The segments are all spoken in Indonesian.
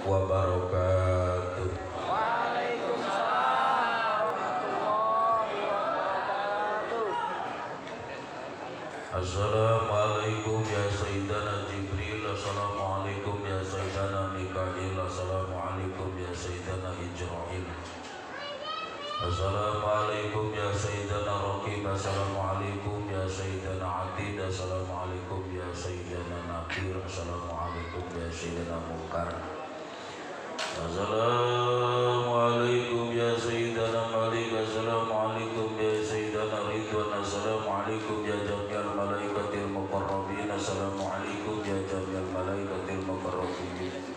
wabarakatuh. Waalaikumsalam warahmatullahi wabarakatuh. Assalamualaikum ya Sayyidana Jibril. Assalamualaikum ya Sayyidana Mikail. Assalamualaikum ya Sayyidana Israil. Assalamualaikum ya Sayyidana Raqib. Assalamualaikum ya Sayyidana Atid. Assalamualaikum ya Sayyidana Nakir. Assalamualaikum ya Sayyidana Munkar. Assalamualaikum ya Sayyidana Malik. Assalamualaikum ya Sayyidana Ridwan. Assalamualaikum ya Jami'al Malaikatil Muqarrabin. Assalamualaikum ya Jami'al Malaikatil Muqarrabin.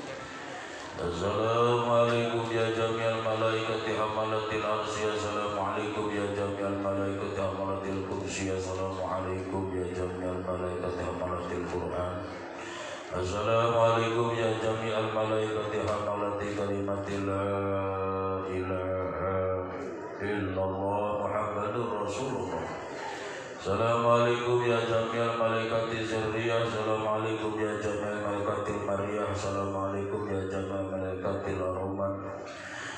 Assalamualaikum ya Jami'al Malaikati Hamalatil Arsy. Assalamualaikum ya Jami'al Malaikati Hamalatil Kursi. Assalamualaikum ya Jami'al Malaikati Hamalatil Quran. Assalamualaikum ya Jami'al Malaikati Hamalati Kalimatil La ilaha illallah Muhammadur Rasulullah. Assalamualaikum ya Jami'al Malaikati Zurriyah. Assalamualaikum ya Jami'al Malaikatil Mariyah. Assalamualaikum ya Jami'al Malaikatil Ar-Rahman.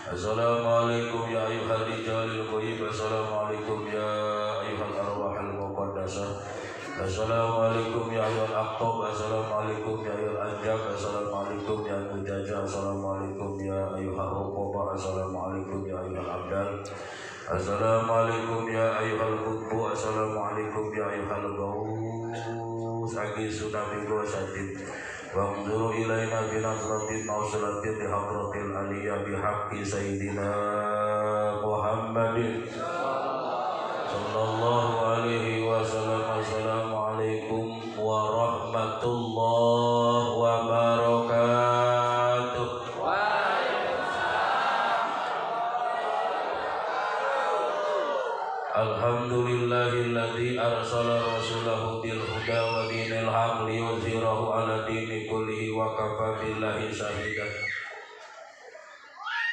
Assalamualaikum ya ayyuhal rijalil ghaib. Assalamualaikum ya ayyuhal arwahal muqaddasah. Assalamualaikum ya ayyuhal aqtab. Assalamualaikum ya ayyuhal anjab. Assalamualaikum ya mujajah. Assalamualaikum ya ayyuhal ruqabah. Assalamualaikum ya ayyuhal abdal. Assalamualaikum ya ayyuhal qutbu. Assalamualaikum ya ayyuhal gaus. Agisuna bi ghasatin wanzuru ilaina bi nazratin mawsalatin bi hadratil aliyah bi haqqi sayyidina Muhammadin sallallahu alaihi wasallam. Assalamualaikum warahmatullahi wabarakatuh. Alhamdulillahilladzi arsala rasulahu bil huda wa dinil haq liyuzhirahu ala dini kullihi wa kafa billahi shahidan.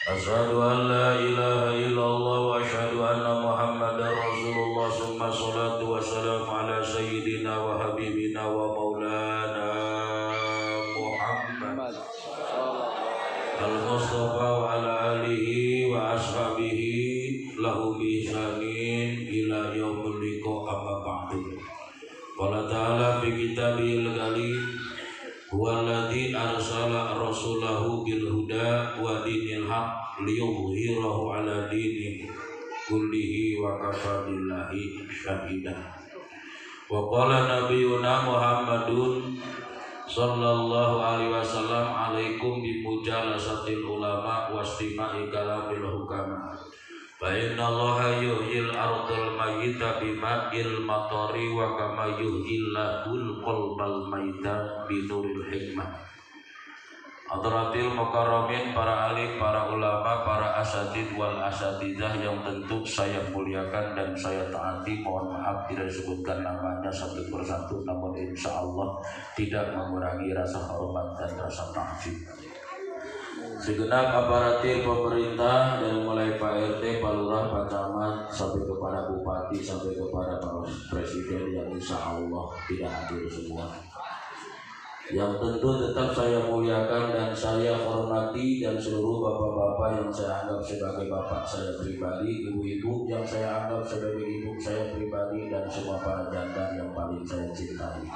Asyhadu an la ilaha illallah wa asyhadu anna Muhammadar Rasulullah. Summa salatu wassalamu ala sayyidina wa habibina wa maulana Muhammad al-Mustafa wa ala alihi wa ashabihi lahu bisanin ila yaumil liqa amma ba'du. Qala ta'ala fi kitabil karim huwallazi arsala rasulahu bil huda wa dinil haq liyuzhirahu ala dini kullihi wa kafa billahi syahida. Wa qala nabiyuna Muhammadun sallallahu alaihi wasallam alaikum bi mujalasatil ulama wastima'i kalamil hukama. Fa inna Allaha yuhyil ardal mayyita bima'il matari wa kama yuhyil lahul qalbal mayyita binuril hikmah. Hadratil mukarramin, para alim, para ulama, para asatid wal asatidah yang tentu saya muliakan dan saya taati. Mohon maaf tidak disebutkan namanya satu persatu, namun insya Allah tidak mengurangi rasa hormat dan rasa takzim. Segenap aparatur pemerintah dari mulai Pak RT, Pak Lurah, Pak Camat sampai kepada Bupati sampai kepada Pak Presiden yang insya Allah tidak hadir semua, yang tentu tetap saya muliakan dan saya hormati, dan seluruh bapak-bapak yang saya anggap sebagai bapak saya pribadi, ibu-ibu yang saya anggap sebagai ibu saya pribadi, dan semua para janda yang paling saya cintai.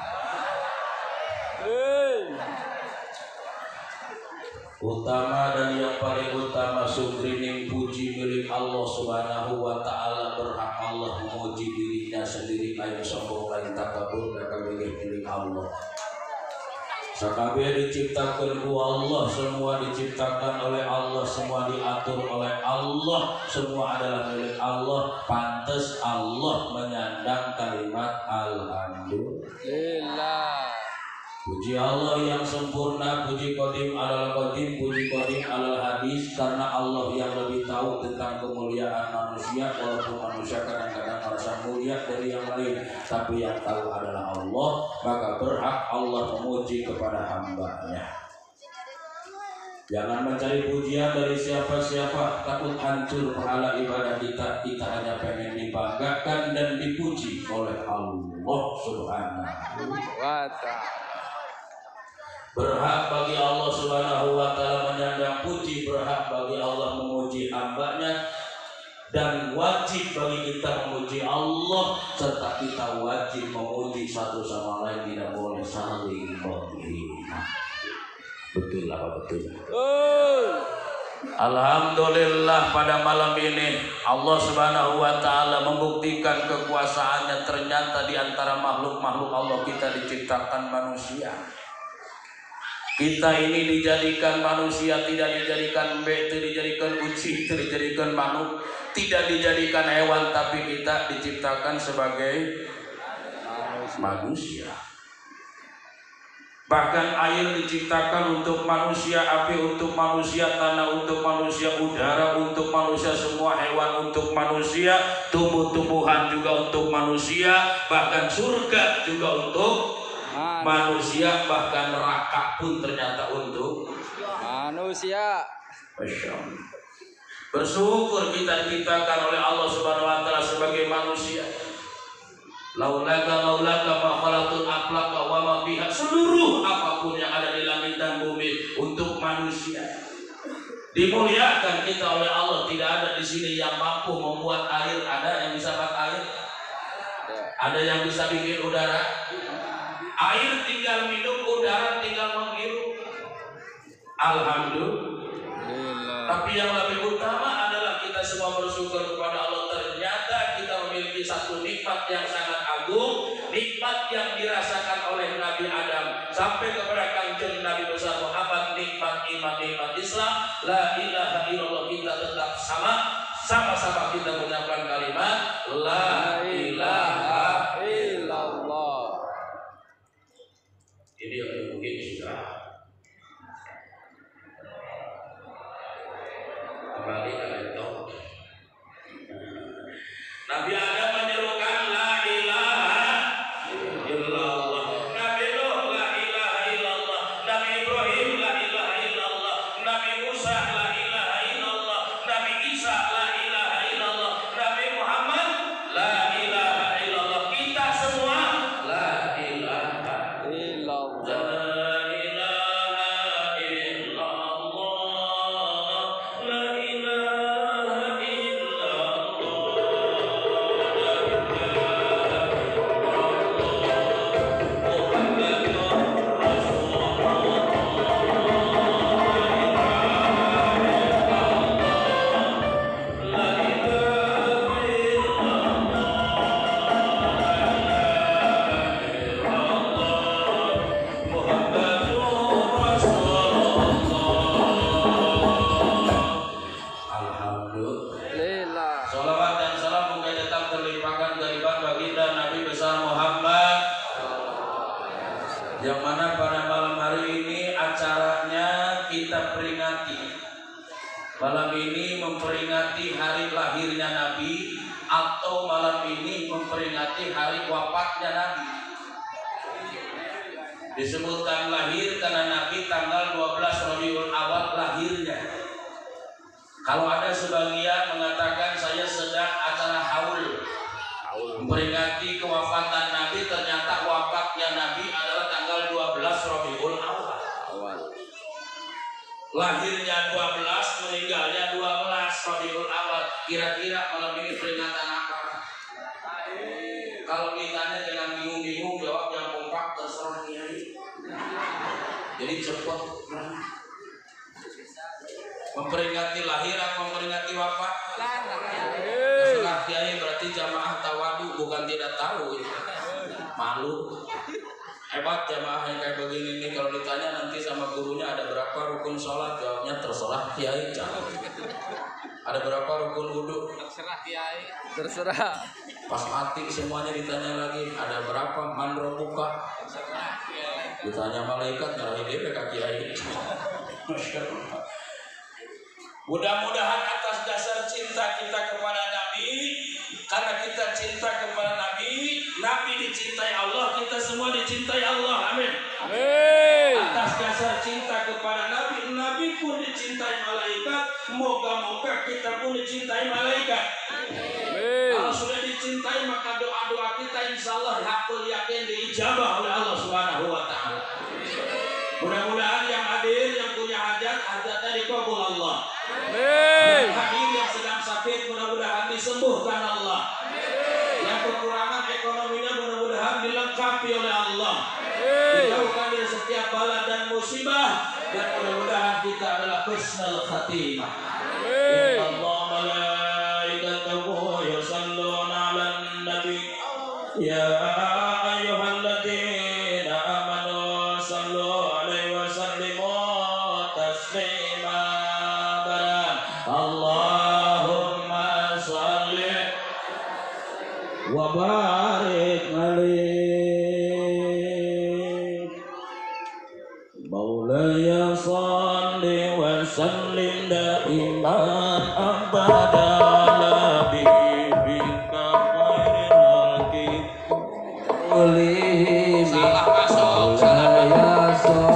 Utama dan yang paling utama sukrining puji milik Allah Subhanahu wa ta'ala. Berhak Allah memuji dirinya sendiri, ayo sombong lain takabur dan milik Allah. Sakabeh diciptakan ku Allah, semua diciptakan oleh Allah, semua diatur oleh Allah, semua adalah milik Allah. Pantas Allah menyandang kalimat alhamdulillah. Puji Allah yang sempurna, puji qadim alal qadim, puji qadim alal hadis, karena Allah yang lebih tahu tentang kemuliaan manusia. Walaupun manusia kadang-kadang merasa mulia dari yang lain, tapi yang tahu adalah Allah, maka berhak Allah memuji kepada hamba-Nya. Jangan mencari pujian dari siapa-siapa, takut hancur pahala ibadah kita. Kita hanya pengen dibanggakan dan dipuji oleh Allah Subhanahu wa ta'ala. Berhak bagi Allah Subhanahu wa ta'ala menyandang wajib bagi kita memuji Allah, serta kita wajib memuji satu sama lain, tidak boleh saling menghina. Betul apa betul? Alhamdulillah pada malam ini Allah Subhanahu wa taala membuktikan kekuasaannya. Ternyata di antara makhluk-makhluk Allah kita diciptakan manusia. Kita ini dijadikan manusia, tidak dijadikan tidak dijadikan kucing, tidak dijadikan makhluk, tidak dijadikan hewan, tapi kita diciptakan sebagai manusia. Bahkan air diciptakan untuk manusia, api untuk manusia, tanah untuk manusia, udara untuk manusia, semua hewan untuk manusia, tumbuh-tumbuhan juga untuk manusia, bahkan surga juga untuk manusia, bahkan neraka pun ternyata untuk manusia. Bersyukur kita diciptakan oleh Allah Subhanahu wa taala sebagai manusia. Laulaka ma khalaqtul aflaqa wa ma biha, seluruh apapun yang ada di langit dan bumi untuk manusia. Dimuliakan kita oleh Allah. Tidak ada di sini yang mampu membuat air. Ada yang bisa buat air? Ada yang bisa bikin udara? Air tinggal minum, udara tinggal menghirup. Alhamdulillah. Tapi yang lebih utama adalah kita semua bersyukur kepada Allah. Ternyata kita memiliki satu nikmat yang sangat agung, nikmat yang dirasakan oleh Nabi Adam sampai kepada Kanjeng Nabi besar Muhammad, nikmat iman, nikmat Islam, la ilaha illallah. Kita tetap sama-sama kita mengucapkan kalimat la ilaha illallah. Ini yang mungkin sudah kembali ke laptop. Nabi Adam menyerukan la ilaha illallah. Nabi Nuh la ilaha illallah. Nabi Ibrahim la ilaha illallah. Nabi Musa la ilaha illallah. Nabi Isa la ilaha illallah. Nabi Muhammad la ilaha illallah. Kita semua la ilaha illallah. Yang mana pada malam hari ini acaranya kita peringati. Malam ini memperingati hari lahirnya Nabi, atau malam ini memperingati hari wafatnya Nabi. Disebutkan lahir karena Nabi tanggal 12 Rabiul Awal lahirnya. Kalau ada sebagian mengatakan saya sedang acara haul memperingati kewafatan Nabi, ternyata wafatnya Nabi adalah tanggal 12 Rabiul Awal. Lahirnya 12, meninggalnya 12 Rabiul Awal. Kira-kira malam ini peringatan apa? Kalau ditanya dengan bingung-bingung, jawab yang kompak, terserah Kiai. Jadi cepat. Memperingati lahir atau memperingati wafat? Terserah Kiai, berarti jamaah tawadu, bukan tidak tahu. Malu. Hebat jamaah yang kayak begini nih, kalau ditanya nanti sama gurunya ada berapa rukun sholat, jawabnya terserah Kiai. Ada berapa rukun wudhu? Terserah Kiai. Terserah. Pas mati semuanya ditanya lagi, ada berapa mandro buka? Terserah Kiai. Ditanya malaikat, nyerahin dia ke Kiai. Mudah-mudahan atas dasar cinta kita kepada Nabi, karena kita cinta kepada Nabi, Nabi dicintai Allah, kita semua dicintai Allah. Amin. Atas dasar cinta kepada Nabi, Nabi pun dicintai malaikat. Moga-moga kita pun dicintai malaikat. Kalau sudah dicintai, maka doa-doa kita insya Allah hakul yakin diijabah oleh Allah Subhanahu wa taala. Mudah-mudahan yang hadir, yang punya hajat, hajatnya dikabul Allah. Yang hadir, yang sedang sakit, mudah-mudahan disembuhkan bala dan musibah, dan mudah-mudahan kita adalah husnul khatimah. Innallaha malaikatahu yusholluna 'alan nabi ya ayyuhalladzina amanu shallu 'alaihi wa sallimu taslima. Allahumma shalli wa barik alaihi maulaya shalli wa sallim daiman abada ala bibika khairil khalqi kulihim. Salah masuk, salah masuk.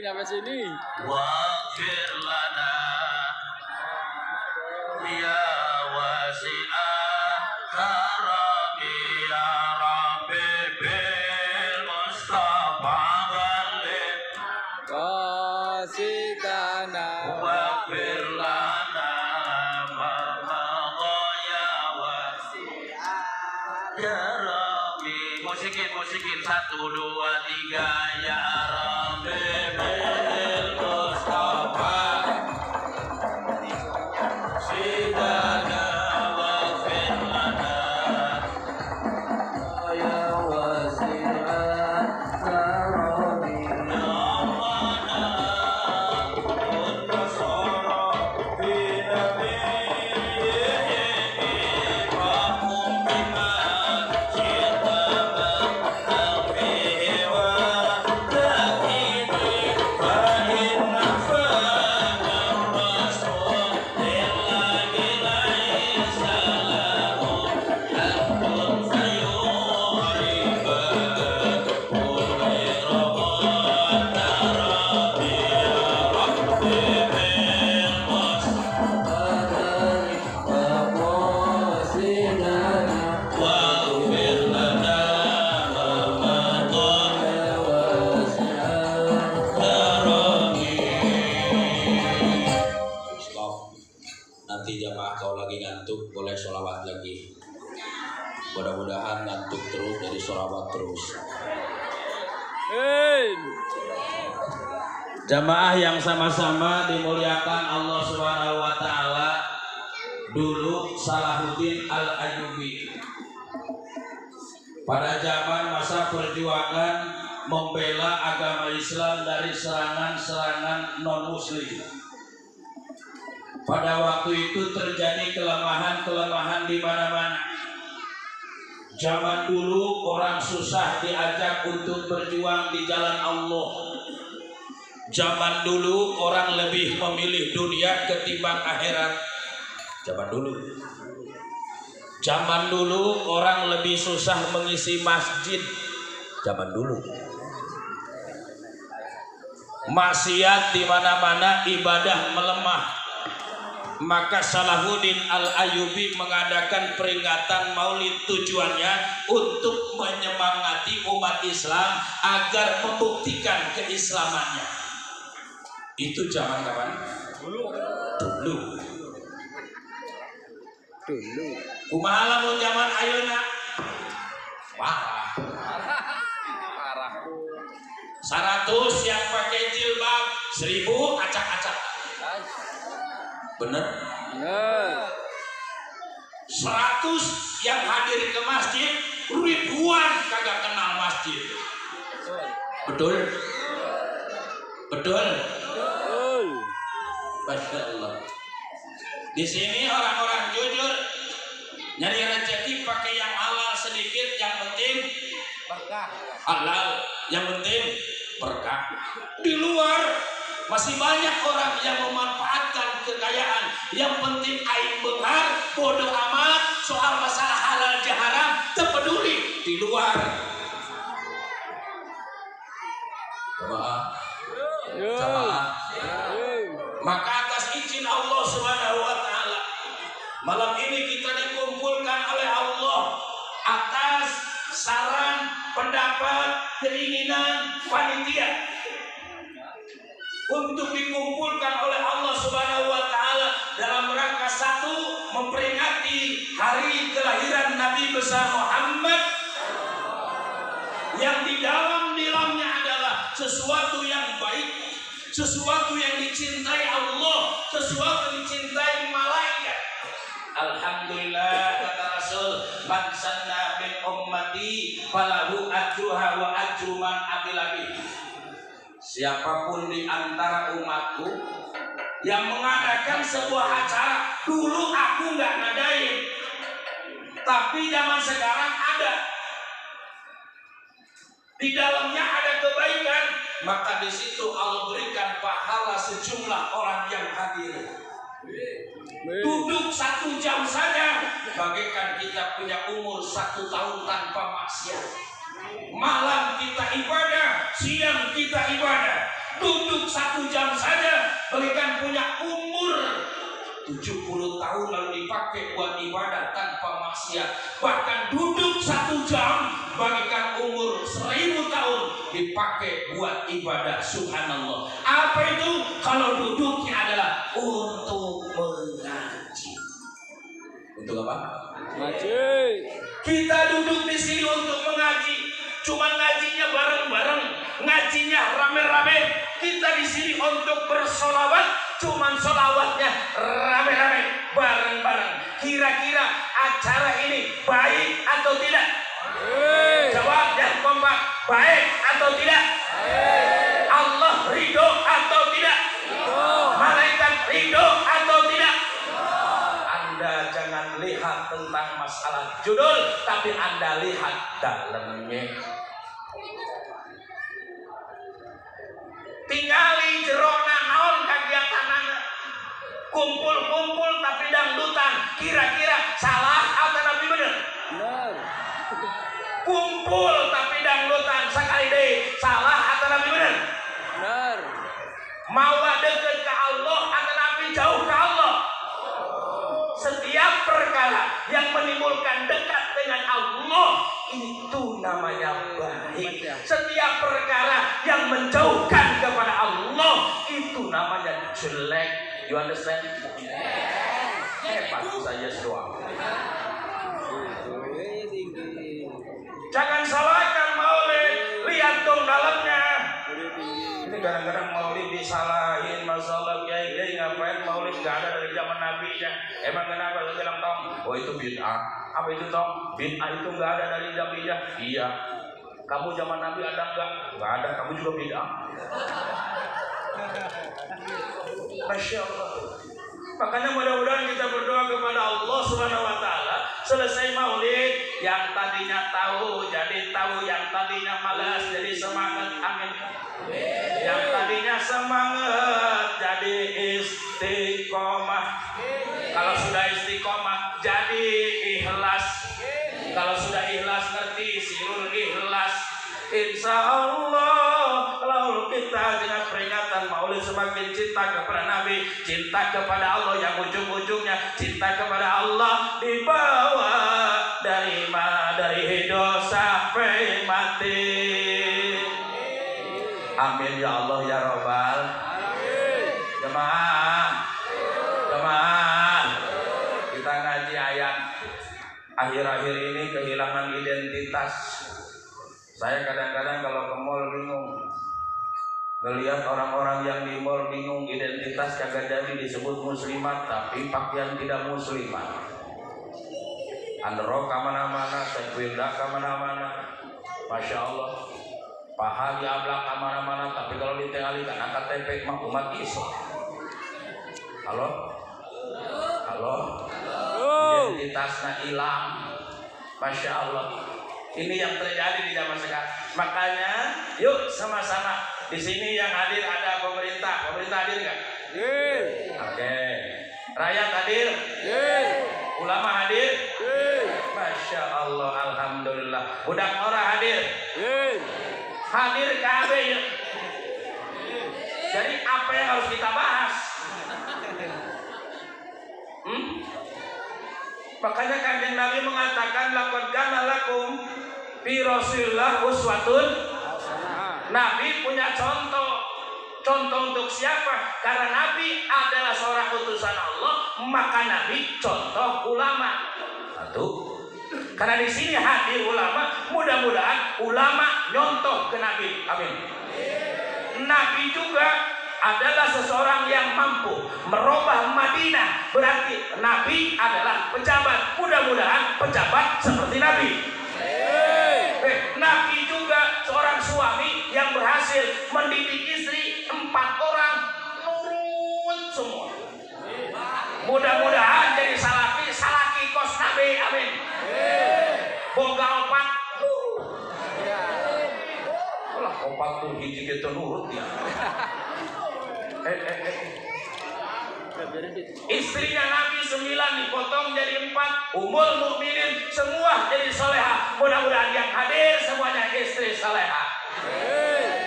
Nyampe sini. Waghfir lana ya wasi'ah karami ya Rabbi bil Mustafa walid Qasidana waghfir lana ma ya wasi'ah ya Rabbi. Musikin 1 2 3 ya Rabbi bil Mustafa sidana waghfir lana ya wasi'ah karami ya mana untasara fi nabiyyihi fahum bima syitama fihi wa ta'idi fa inna fana rasul lillahi laisa lahu haqqun fayu'riba kulli rabban rabbi ya rabbi bil mustaqbali wa qasidana waghfir lana ma madha wasi'ah karami. Stop. Nanti jamaah kalau lagi ngantuk boleh sholawat lagi. Mudah-mudahan ngantuk terus jadi sholawat terus. Hei. Jamaah yang sama-sama dimuliakan Allah Subhanahu wa taala. Dulu Salahuddin Al-Ayyubi pada zaman masa perjuangan membela agama Islam dari serangan-serangan non-muslim. Pada waktu itu terjadi kelemahan-kelemahan di mana-mana. Zaman dulu orang susah diajak untuk berjuang di jalan Allah. Zaman dulu orang lebih memilih dunia ketimbang akhirat. Zaman dulu. Zaman dulu orang lebih susah mengisi masjid. Zaman dulu. Maksiat di mana-mana, ibadah melemah. Maka Salahuddin Al-Ayyubi mengadakan peringatan Maulid tujuannya untuk menyemangati umat Islam agar membuktikan keislamannya. Itu zaman kapan? Dulu. Kumaha lamun zaman ayeuna? Parah. 100 yang pakai jilbab, 1000 acak-acak. Bener? 100 yang hadir ke masjid, ribuan kagak kenal masjid. Betul? Betul? Masya Allah. Di sini orang-orang jujur nyari rezeki pakai yang halal sedikit, yang penting berkah. Halal, yang penting berkah. Di luar masih banyak orang yang memanfaatkan kekayaan. Yang penting aing bengar, bodoh amat, soal masalah halal haram teu peduli. Di luar jamaah. Maka atas izin Allah Subhanahu wa taala, malam ini kita dikumpulkan oleh Allah atas saran, pendapat, keinginan panitia untuk dikumpulkan oleh Allah Subhanahu wa taala dalam rangka satu, memperingati hari kelahiran Nabi besar Muhammad yang di dalamnya adalah sesuatu yang baik, sesuatu yang dicintai Allah, sesuatu yang dicintai malaikat. Alhamdulillah, kata Rasul, man sanna min ummati falahu ajruha wa ajru man amila bihi. Siapapun di antara umatku yang mengadakan sebuah acara, dulu aku nggak ngadain, tapi zaman sekarang ada, di dalamnya ada kebaikan, maka di situ Allah berikan pahala sejumlah orang yang hadir. Duduk 1 jam saja bagaikan kita punya umur 1 tahun tanpa maksiat. Malam kita ibadah, siang kita ibadah. Duduk 1 jam saja bagaikan punya umur 70 tahun lalu dipakai buat ibadah tanpa maksiat. Bahkan duduk 1 jam bagaikan umur 1000 tahun dipakai buat ibadah. Subhanallah. Apa itu? Kalau duduknya adalah untuk mengaji. Untuk apa? Mengaji. Kita duduk di sini untuk mengaji. Cuma ngajinya bareng-bareng, ngajinya rame-rame. Kita di sini untuk bersolawat, cuman solawatnya rame-rame, bareng-bareng. Kira-kira acara ini baik atau tidak? Jawab yang kompak, baik atau tidak? Allah ridho atau tidak? Malaikat ridho atau tidak? Anda jangan lihat tentang masalah judul, tapi Anda lihat dalamnya. Tinggali jerona naon kegiatanana, kumpul-kumpul tapi dangdutan. Kira-kira salah atau nabi bener? Kumpul tapi dangdutan sekali deh, salah atau nabi bener? Benar. Mau dekat ke Allah atau nabi jauh ke Allah? Setiap perkara yang menimbulkan dekat dengan Allah itu namanya baik. Setiap perkara yang menjauhkan kepada Allah itu namanya jelek. You understand? Hebat saja doang. Jangan salahkan maulid, lihat dong dalamnya. Ini kadang-kadang maulid disalahin, masalah kiai ngapain maulid gak ada dari zaman Nabi ya. Emang kenapa lu bilang Tom? Oh itu bid'ah. Apa itu Tom? Bid'ah itu gak ada dari Nabi ya. Iya. Kamu zaman Nabi ada enggak? Gak ada. Kamu juga bid'ah. Masya Allah. Makanya mudah-mudahan kita berdoa kepada Allah Subhanahu wa taala, selesai maulid yang tadinya tahu jadi tahu, yang tadinya malas jadi semangat. Amin. Yang tadinya semangat jadi istiqomah. Kalau sudah istiqomah jadi ikhlas. Kalau sudah ikhlas ngerti sirul ikhlas. Insya Allah kalau kita dengan peringatan maulid semakin cinta kepada Nabi, cinta kepada Allah yang ujung-ujungnya cinta kepada Allah dibawa dari hidup sampai mati. Amin ya Allah ya Rabbal. Jemaah, kita ngaji ayat. Akhir-akhir ini kehilangan identitas. Saya kadang-kadang kalau ke mall bingung, ngelihat orang-orang yang di mall bingung, identitas kagak jadi disebut muslimat tapi pakaian tidak muslimat. Underrok kemana-mana, sekwilda kemana-mana, masya Allah. Paha diablak kemana-mana, tapi kalau ditengalikan angkat KTP mah umat Islam. Halo? Identitasnya hilang, masya Allah. Ini yang terjadi di zaman sekarang. Makanya, yuk sama-sama. Di sini yang hadir ada pemerintah. Pemerintah hadir nggak? Oke. Rakyat hadir? Ulama hadir? Masya Allah, alhamdulillah. Budak orang hadir? Hadir KB ya. Jadi apa yang harus kita bahas? Makanya Kanjeng Nabi mengatakan laqad kana lakum fi Rasulillah uswatun. Nabi punya contoh. Contoh untuk siapa? Karena Nabi adalah seorang utusan Allah, maka Nabi contoh ulama. Satu. Karena di sini hadir ulama, mudah-mudahan ulama nyontoh ke Nabi. Amin. Nabi juga adalah seseorang yang mampu merubah Madinah. Berarti Nabi adalah pejabat. Mudah-mudahan pejabat seperti Nabi. Nabi juga seorang suami yang berhasil mendidik istri 4 orang nurut semua. Mudah-mudahan jadi salaki kos Nabi. Amin. Boga 4. Lah 4 tuh hiji gitu nurut ya. Istrinya Nabi 9 dipotong jadi 4. Ummul mukminin semua jadi soleha. Mudah-mudahan yang hadir semuanya istri soleha.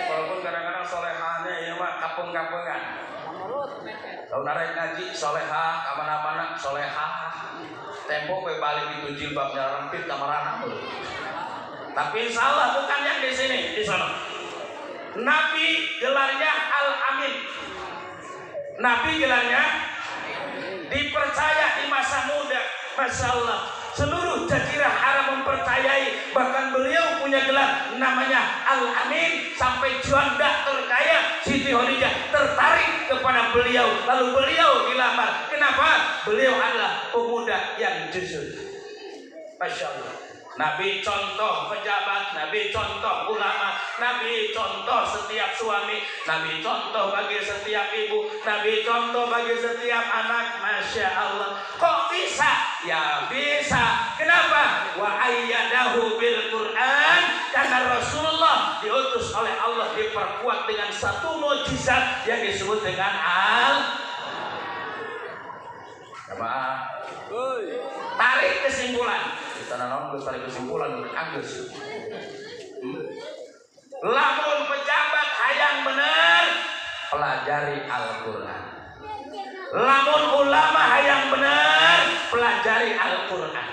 Walaupun kadang-kadang solehanya ya mah kapung-kapungan. Kalau narik ngaji soleha, kamana-mana soleha. Tempo pe balik itu jilbabnya rempit kamarana. Tapi insya Allah bukan yang di sini, di sana. Nabi gelarnya Al-Amin. Nabi gelarnya dipercaya di masa muda. Masya Allah, seluruh jazirah Arab mempercayai. Bahkan beliau punya gelar namanya Al-Amin. Sampai juanda terkaya Siti Khadijah tertarik kepada beliau. Lalu beliau dilamar. Kenapa? Beliau adalah pemuda yang jujur. Masya Allah. Nabi contoh pejabat, Nabi contoh ulama, Nabi contoh setiap suami, Nabi contoh bagi setiap ibu, Nabi contoh bagi setiap anak. Masya Allah. Kok bisa? Ya bisa. Kenapa? Wa ayyadahu bil Quran. Karena Rasulullah diutus oleh Allah, diperkuat dengan satu mukjizat yang disebut dengan Jamaah. Tarik kesimpulan. Kita nanam tarik kesimpulan Agus. Lamun pejabat hayang bener, pelajari Al-Quran. Lamun ulama hayang bener, pelajari Al-Quran.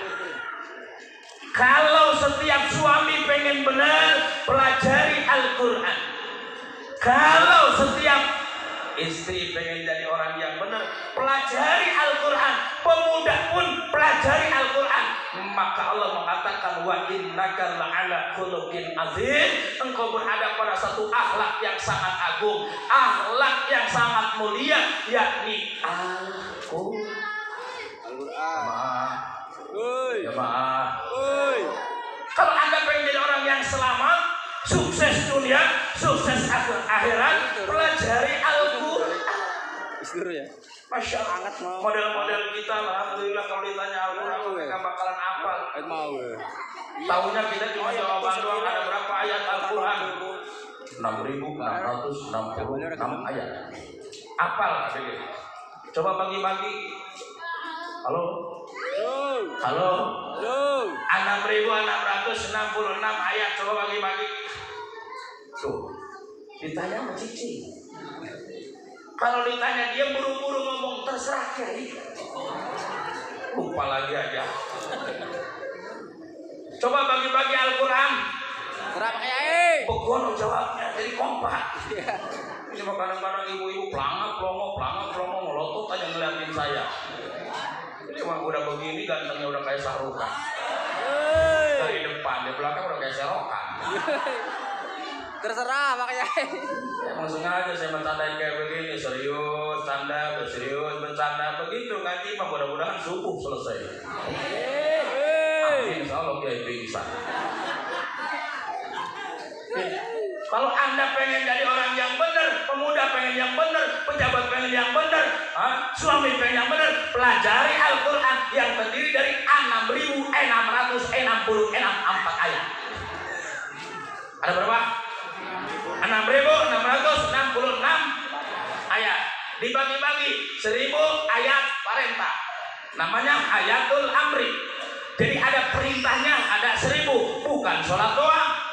Kalau setiap suami pengen bener, pelajari Al-Quran. Kalau setiap istri pengen jadi orang yang benar, pelajari Al-Quran. Pemuda pun pelajari Al-Quran. Maka Allah mengatakan wa innaka la'ala khuluqin azim. Engkau berada pada satu akhlak yang sangat agung, akhlak yang sangat mulia, yakni Al-Quran. Jemaah. Kalau Anda pengen jadi orang yang selamat, sukses dunia, sukses akhirat, pelajari Al-Quran. Ya. Masya Allah, model-model kita alhamdulillah kalau ditanya Al-Quran mereka bakalan hafal. Tahunya kita cuma jawaban doang, ada berapa ayat Al-Quran? 6.666 ayat. Hafal katanya. Coba bagi-bagi. Halo? 6.666 ayat, coba bagi-bagi. Tuh, ditanya sama Cici. Kalau ditanya dia buru-buru ngomong terserah Kiai. Lupa lagi aja. Coba bagi-bagi Al-Quran. Terang Kiai. Begono jawabnya jadi kompak. Ini mah kadang-kadang ibu-ibu pelangap pelongo melotot aja ngeliatin saya. Ini mah udah begini gantengnya udah kayak Sahrukan. Dari depan, di belakang udah kayak serokan. Terserah Pak Kiai. Emang sengaja saya bercandain kayak begini, serius, canda, serius, bercanda begitu ngaji mah mudah-mudahan subuh selesai. Amin, insyaallah Kiai pingsan. Kalau Anda pengen jadi orang yang benar, pemuda pengen yang benar, pejabat pengen yang benar, suami pengen yang benar, pelajari Al-Quran yang terdiri dari 6.664 ayat. Ada berapa? 6.666 ayat. Dibagi-bagi 1.000 ayat perintah. Namanya ayatul amri. Jadi ada perintahnya, ada 1.000, bukan sholat doang.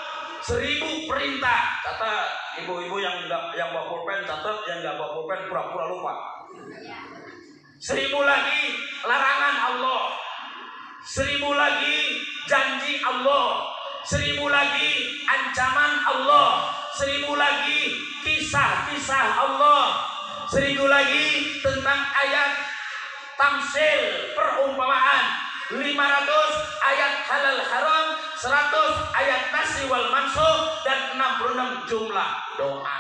1.000 perintah. Kata ibu-ibu yang bawa pulpen, catat, yang nggak bawa pulpen pura-pura lupa. 1.000 lagi larangan Allah. 1.000 lagi janji Allah. 1.000 lagi ancaman Allah. 1.000 lagi kisah-kisah Allah. 1.000 lagi tentang ayat tamsil, perumpamaan. 500 ayat halal haram, 100 ayat nasi wal mansukh, dan 66 jumlah doa.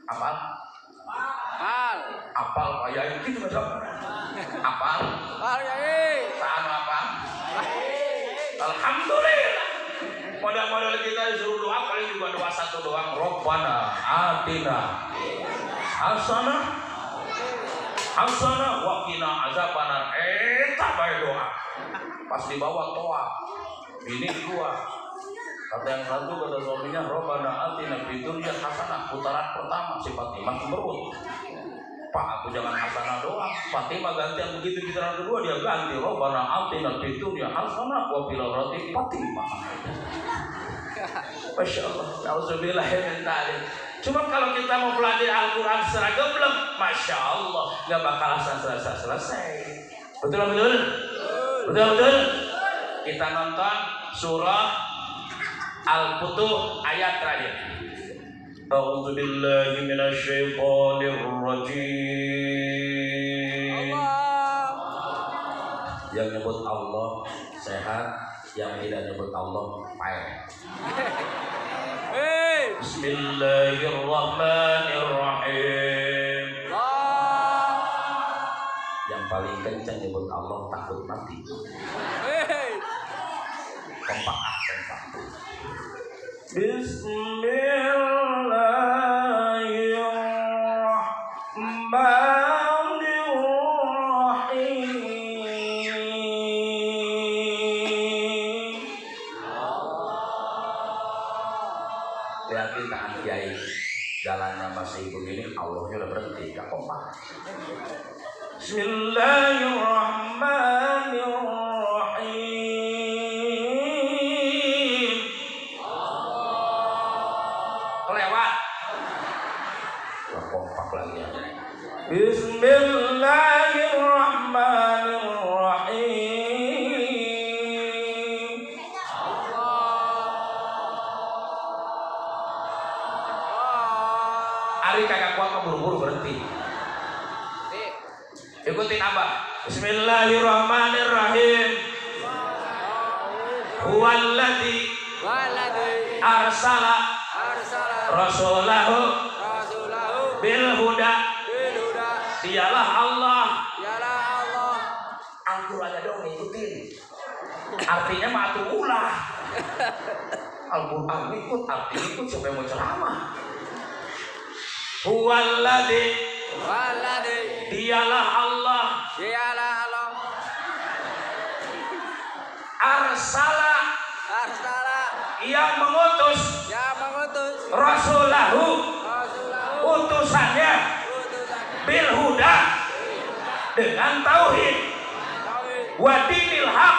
Apal? Apal Pak Yai gitu macam. Apal? Pak Kiai. Saan apa? Alhamdulillah. Modal-modal kita disuruh doa paling juga doa satu doang. Rabbana atina hasanah wa qina azabannar. Tak baik doa. Pas dibawa toa. Ini gua. Kata yang satu kata suaminya, Rabbana atina fid dunya hasanah. Putaran pertama si Fatimah cemberut. Pak, aku jangan hasanah doang. Fatimah gantian begitu putaran kedua dia ganti Rabbana atina fid dunya hasanah wa fil akhirati Fatimah. Masya Allah. Nauzubillah min dzalik. Cuma kalau kita mau belajar Al-Quran secara gembleng, Masya Allah, nggak bakal selesai. Betul. Kita nonton surah Al-Futuh ayat terakhir. A'udzubillahi minasyaitonirrajim. Yang nyebut Allah sehat, yang tidak nyebut Allah payah. Bismillahirrahmanirrahim. Yang paling kencang nyebut Allah takut mati. Kompak. Bismillahirrahmanirrahim. Lihatin tangan Kiai, jalannya masih begini, Allahnya udah berhenti, gak kompak. Bismillahirrahmanirrahim. Kelewat. Gak kompak lagi ya. Bismillahirrahmanirrahim. Ari kagak kuat buru-buru berhenti. Ikutin Abah. Bismillahirrahmanirrahim. Huwallazi arsala rasulahu bil huda. Dialah Allah. Anggur aja dong ikutin. Artinya mah atuh ulah. Al-Qur'an ikut, arti ikut siapa yang mau ceramah. Huwallazi, dialah Allah. Arsala, yang mengutus. Rasulahu, utusannya. Bil huda, dengan tauhid. Wa dinil haq,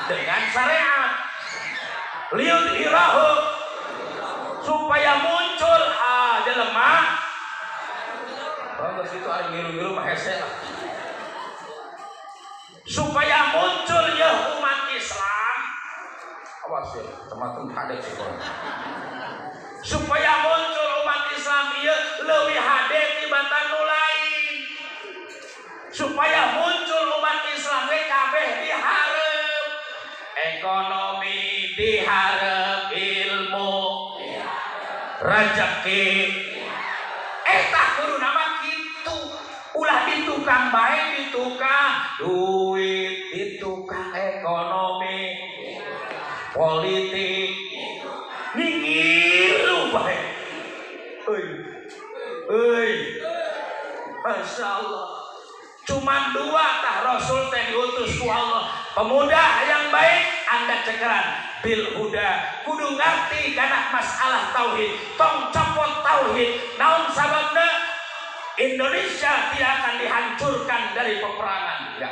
dengan syariat. Liyudhirahu, supaya muncul jelema hari ngilu-ngilu mah hese lah. Supaya muncul ya umat Islam. Awas ya, teman-teman hadek sekolah. Supaya muncul umat Islam ieu leuwih hade tibatan nu lain. Supaya muncul umat Islam ge kabeh dihareup. Ekonomi dihareup, ilmu rezeki eta kudu nama kitu. Ulah di tukang bae, di tukang duit, di tukang ekonomi, politik, ngilu bae. Euy, Masya Allah. Cuman dua tah Rasul teh diutus ku Allah. Pemuda yang baik anda cekeran bil huda kudu ngerti kana masalah tauhid. Tong copot tauhid. Naon sababna? Indonesia tidak akan dihancurkan dari peperangan. Ya.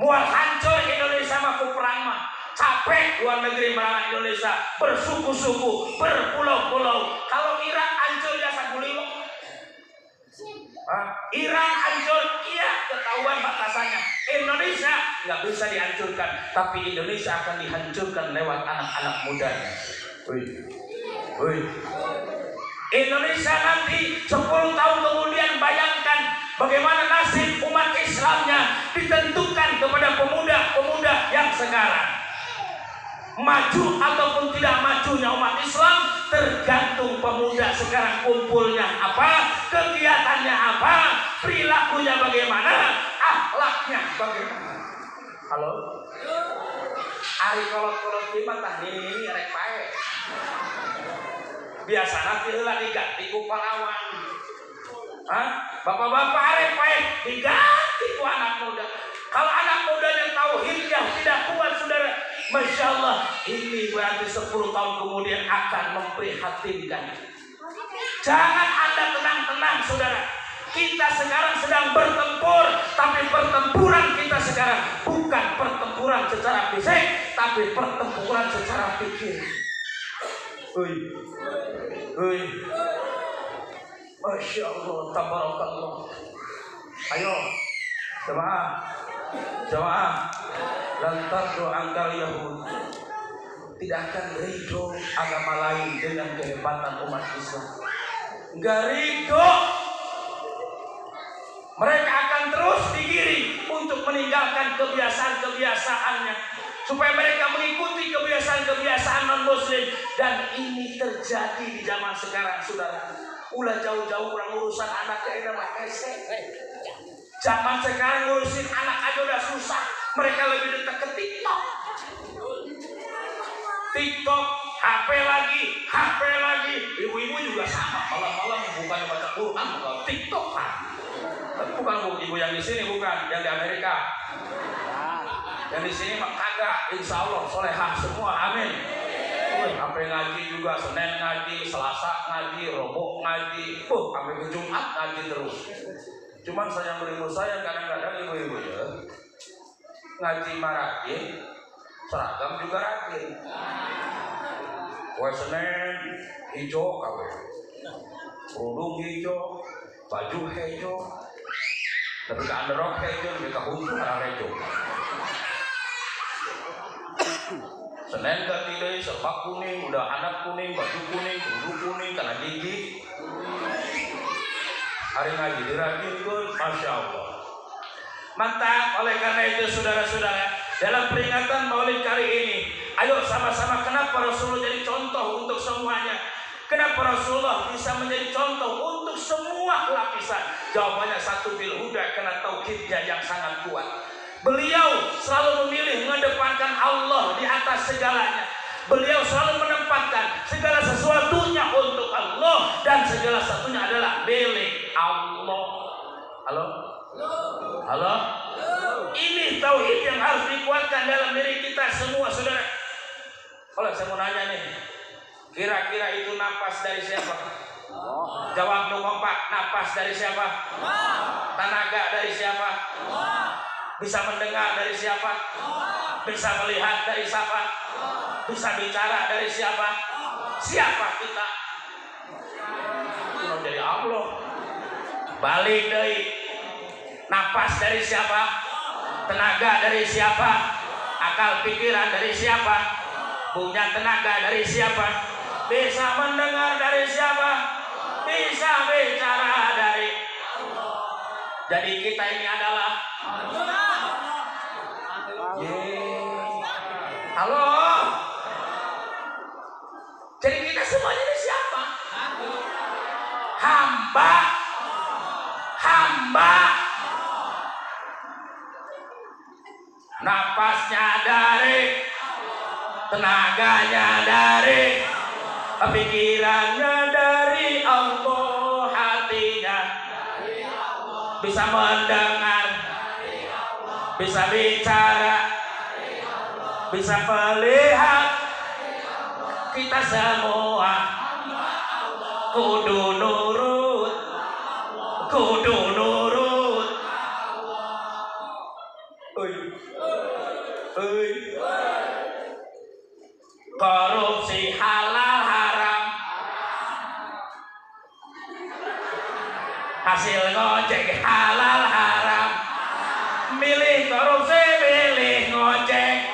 Mual hancur Indonesia mah ku perang mah. Capek luar negeri merangan Indonesia, bersuku-suku, berpulau-pulau. Kalau Irak hancur ya sakuliwak. Iran hancur, iya ketahuan batasannya. Indonesia nggak bisa dihancurkan, tapi Indonesia akan dihancurkan lewat anak-anak mudanya. Wih. Indonesia nanti 10 tahun kemudian bayangkan bagaimana nasib umat Islamnya ditentukan kepada pemuda-pemuda yang sekarang. Maju ataupun tidak majunya umat Islam tergantung pemuda sekarang kumpulnya apa, kegiatannya apa, perilakunya bagaimana, akhlaknya bagaimana. Halo? Ari kolot-kolot di mata ini rek pae. Biasa nanti heula diganti ku pahlawan. Bapak-bapak arek pae diganti ku anak muda. Kalau anak mudanya tauhidnya tidak kuat saudara, Masya Allah, ini berarti 10 tahun kemudian akan memprihatinkan. Jangan Anda tenang-tenang saudara. Kita sekarang sedang bertempur, tapi pertempuran kita sekarang bukan pertempuran secara fisik, tapi pertempuran secara pikir. Masya Allah, tabarakallah. Ayo, jemaah, lantar doangkal Yahud tidak akan ridho agama lain dengan kehebatan umat Islam. Enggak ridho. Mereka akan terus digiring untuk meninggalkan kebiasaan-kebiasaannya, supaya mereka mengikuti kebiasaan-kebiasaan non-muslim. Dan ini terjadi di zaman sekarang saudara. Ulah jauh-jauh orang urusan anaknya ini mah esek. Zaman sekarang ngurusin anak aja udah susah. Mereka lebih dekat ke TikTok. HP lagi. Ibu-ibu juga sama. Malam-malam bukan baca Quran, bukan TikTok kan. Tapi bukan ibu yang di sini, bukan yang di Amerika. Yang di sini mah kagak. Insya Allah solehah semua. Amin. Sampai ngaji juga, Senin ngaji, Selasa ngaji, Rabu ngaji, sampai ke Jumat ngaji terus. Cuman sayang beribu sayang kadang-kadang ibu-ibu ya ngaji marahin, seragam juga rajin. Kue Senin hijau kawe, kerudung hijau, baju hijau, tapi ke underrok hijau, lebih ke huntu karena hijau. Senin ganti deh, serba kuning, udah anak kuning, baju kuning, kerudung kuning, karena gigi. Hari ngaji dirajin pun, Masya Allah. Mantap. Oleh karena itu saudara-saudara, dalam peringatan Maulid kali ini, ayo sama-sama kenapa Rasulullah jadi contoh untuk semuanya. Kenapa Rasulullah bisa menjadi contoh untuk semua lapisan? Jawabannya satu, bil huda, karena tauhidnya yang sangat kuat. Beliau selalu memilih mengedepankan Allah di atas segalanya. Beliau selalu menempatkan segala sesuatunya untuk Allah, dan segala satunya adalah milik Allah. Halo? Ini tauhid yang harus dikuatkan dalam diri kita semua, saudara. Kalau saya mau nanya nih, kira-kira itu napas dari siapa? Jawab dong kompak. Napas dari siapa? Tenaga dari siapa? Bisa mendengar dari siapa? Bisa melihat dari siapa? Bisa bicara dari siapa? Siapa kita? Itu dari Allah. Balik deui. Napas dari siapa? Tenaga dari siapa? Akal pikiran dari siapa? Punya tenaga dari siapa? Bisa mendengar dari siapa? Bisa bicara dari. Jadi kita ini adalah halo. Jadi kita semuanya ini siapa? Hamba. Napasnya dari, tenaganya dari, pikirannya dari Allah, hatinya bisa mendengar, bisa bicara, bisa melihat. Kita semua kudu nurut, kudu nurut. Korupsi halal haram, hasil ngojek halal haram. Milih korupsi, milih ngojek.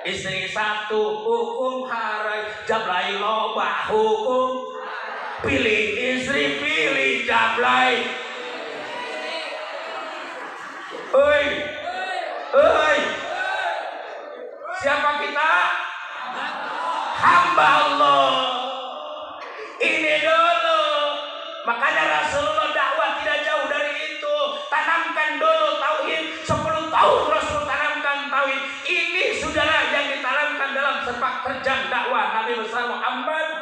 Istri satu hukum haram, jablay loba hukum. Pilih istri, pilih jablay. Siapa kita? Hamba Allah. Ini dulu. Makanya Rasulullah dakwah tidak jauh dari itu. Tanamkan dulu tauhid. 10 tahun Rasul tanamkan tauhid. Ini saudara yang ditanamkan dalam sepak terjang dakwah Nabi besar Muhammad.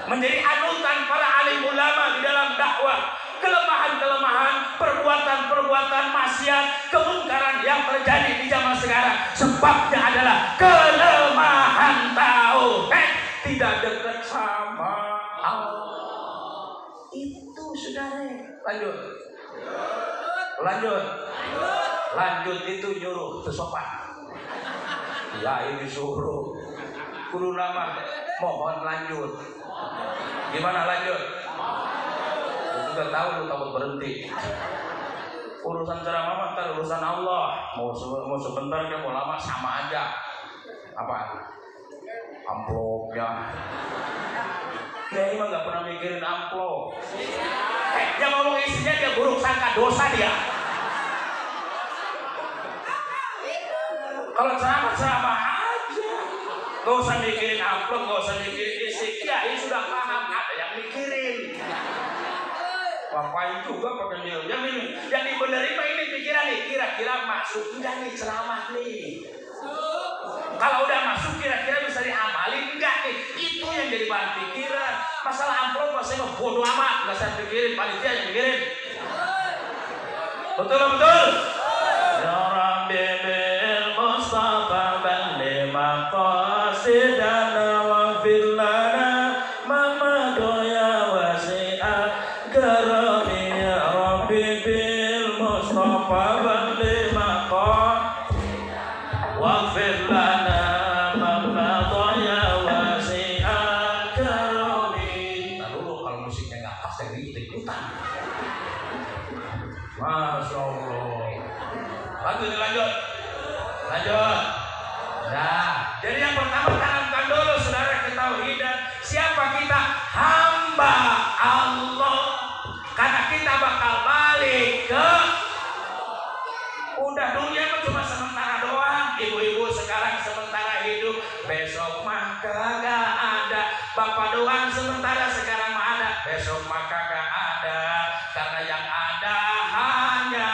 Menjadi anutan para alim ulama di dalam dakwah. Kelemahan-kelemahan, perbuatan-perbuatan maksiat, kemungkaran yang terjadi di zaman sekarang sebabnya adalah kelemahan tauhid, tidak dekat sama Allah. Itu saudara. Lanjut itu nyuruh tersopan. Ya ini suruh kudu nama mohon lanjut. Gimana lanjut? Juga tahu lu takut berhenti. Urusan ceramah mah ntar urusan Allah. Mau sebentar dia mau lama sama aja. Apa? Amplopnya. Kiai mah nggak pernah mikirin amplop. Dia ngomong isinya dia buruk sangka dosa dia. Kalau ceramah aja. Gak usah mikirin amplop, gak usah mikirin isi. Kiai sudah paham ada yang mikirin. Ngapain juga pakai dia? Yang dibenerin mah ini pikiran nih, kira-kira masuk enggak nih ceramah nih? Kalau udah masuk kira-kira bisa diamalin enggak nih? Itu yang jadi bahan pikiran. Masalah amplop masih mah bodo amat, enggak saya pikirin, panitia yang pikirin. Betul. Ya Rabbi bil Mustafa balli maqasidana wa fil lana mamadu ya wasi'ah garami ya Rabbi bil Mustafa balli maqasidana wa fil lana mamadu ya wasi'ah garami. Nah dulu kalau musiknya nggak pas jadi ikut-ikutan. Masya Allah. Lanjut. Nah, jadi yang pertama tanamkan dulu saudara ketauhidan. Siapa kita? Hamba Allah. Karena kita bakal balik ke udah dunia mah cuma sementara doang. Ibu-ibu sekarang sementara hidup, besok mah kagak ada. Bapak doang sementara sekarang mah ada, besok mah kagak ada. Karena yang ada hanya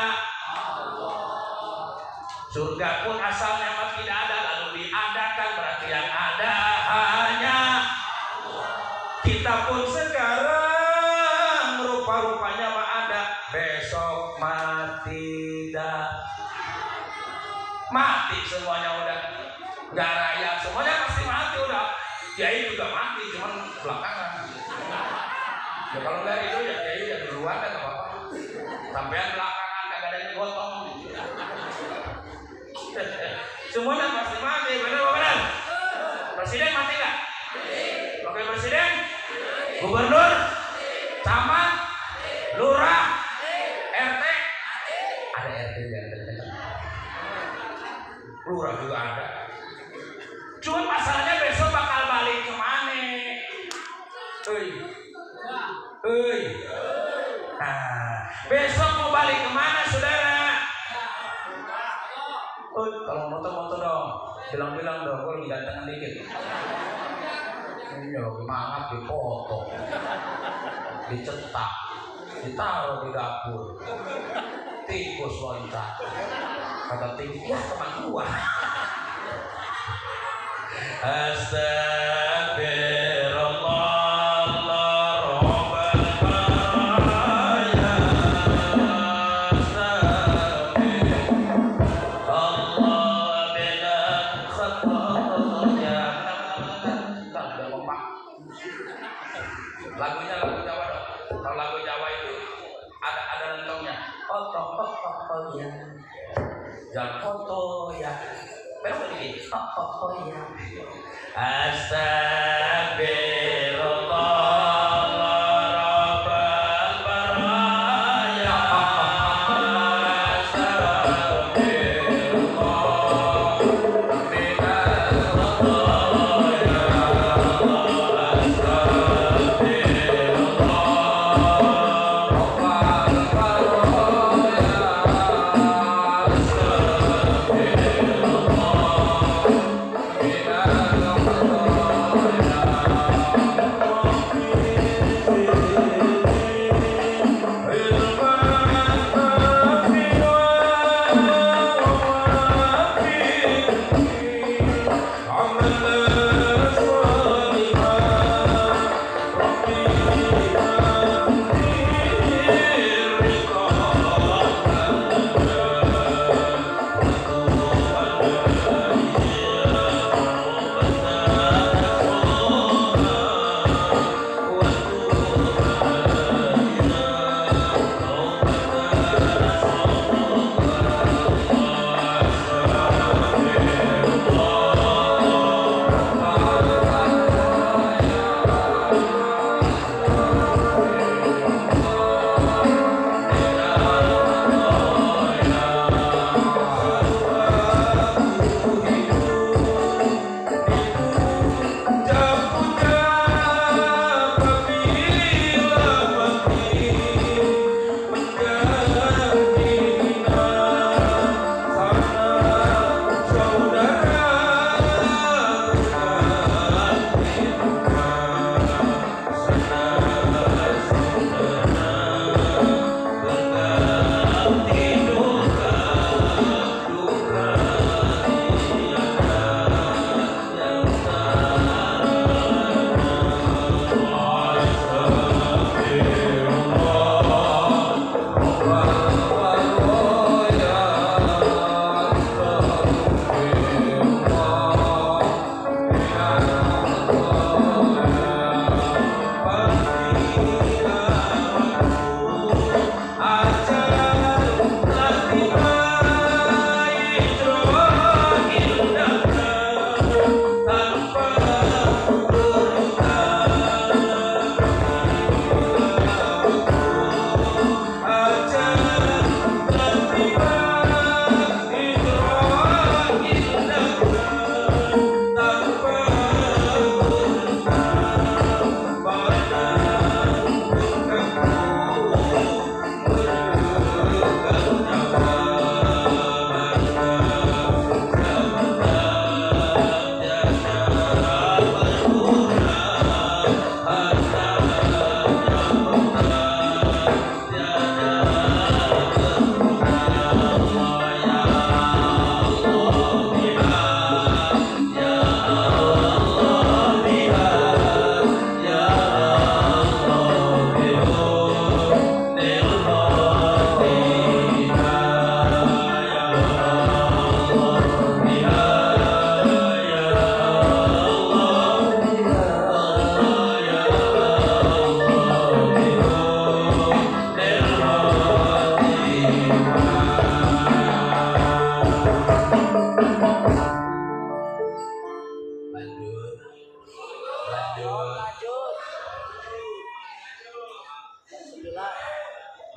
surga pun asalnya mah tidak ada lalu diadakan, berarti yang ada hanya kita pun sekarang rupa-rupanya mah ada, besok mati dah. Mati semuanya udah, gak raya semuanya pasti mati udah. Kiai juga mati cuman belakangan. Ya kalau nggak itu ya kiai ya duluan kan apa-apa. Sampean belakangan kagak ada yang gotong. Semuanya pasti mati, benar? Presiden mati nggak? Oke, presiden Gubernur, camat, lurah, RT, ada RT yang terdekat. Lurah juga ada. Cuma masalahnya besok bakal balik kemana? Nah, besok mau balik kemana, saudara? Kalau moto-moto dong, bilang-bilang dong, gue lagi gantengan dikit. Iya, semangat dipoto, dicetak, ditaruh di dapur, tikus loncat, kata tikus, ya teman gua. Astagfirullah. Lagunya lagu Jawa dong. Kalau lagu Jawa itu ada lentongnya. Oh ya. Jangan foto ya. Berapa lagi? Oh ya. Astagfirullah.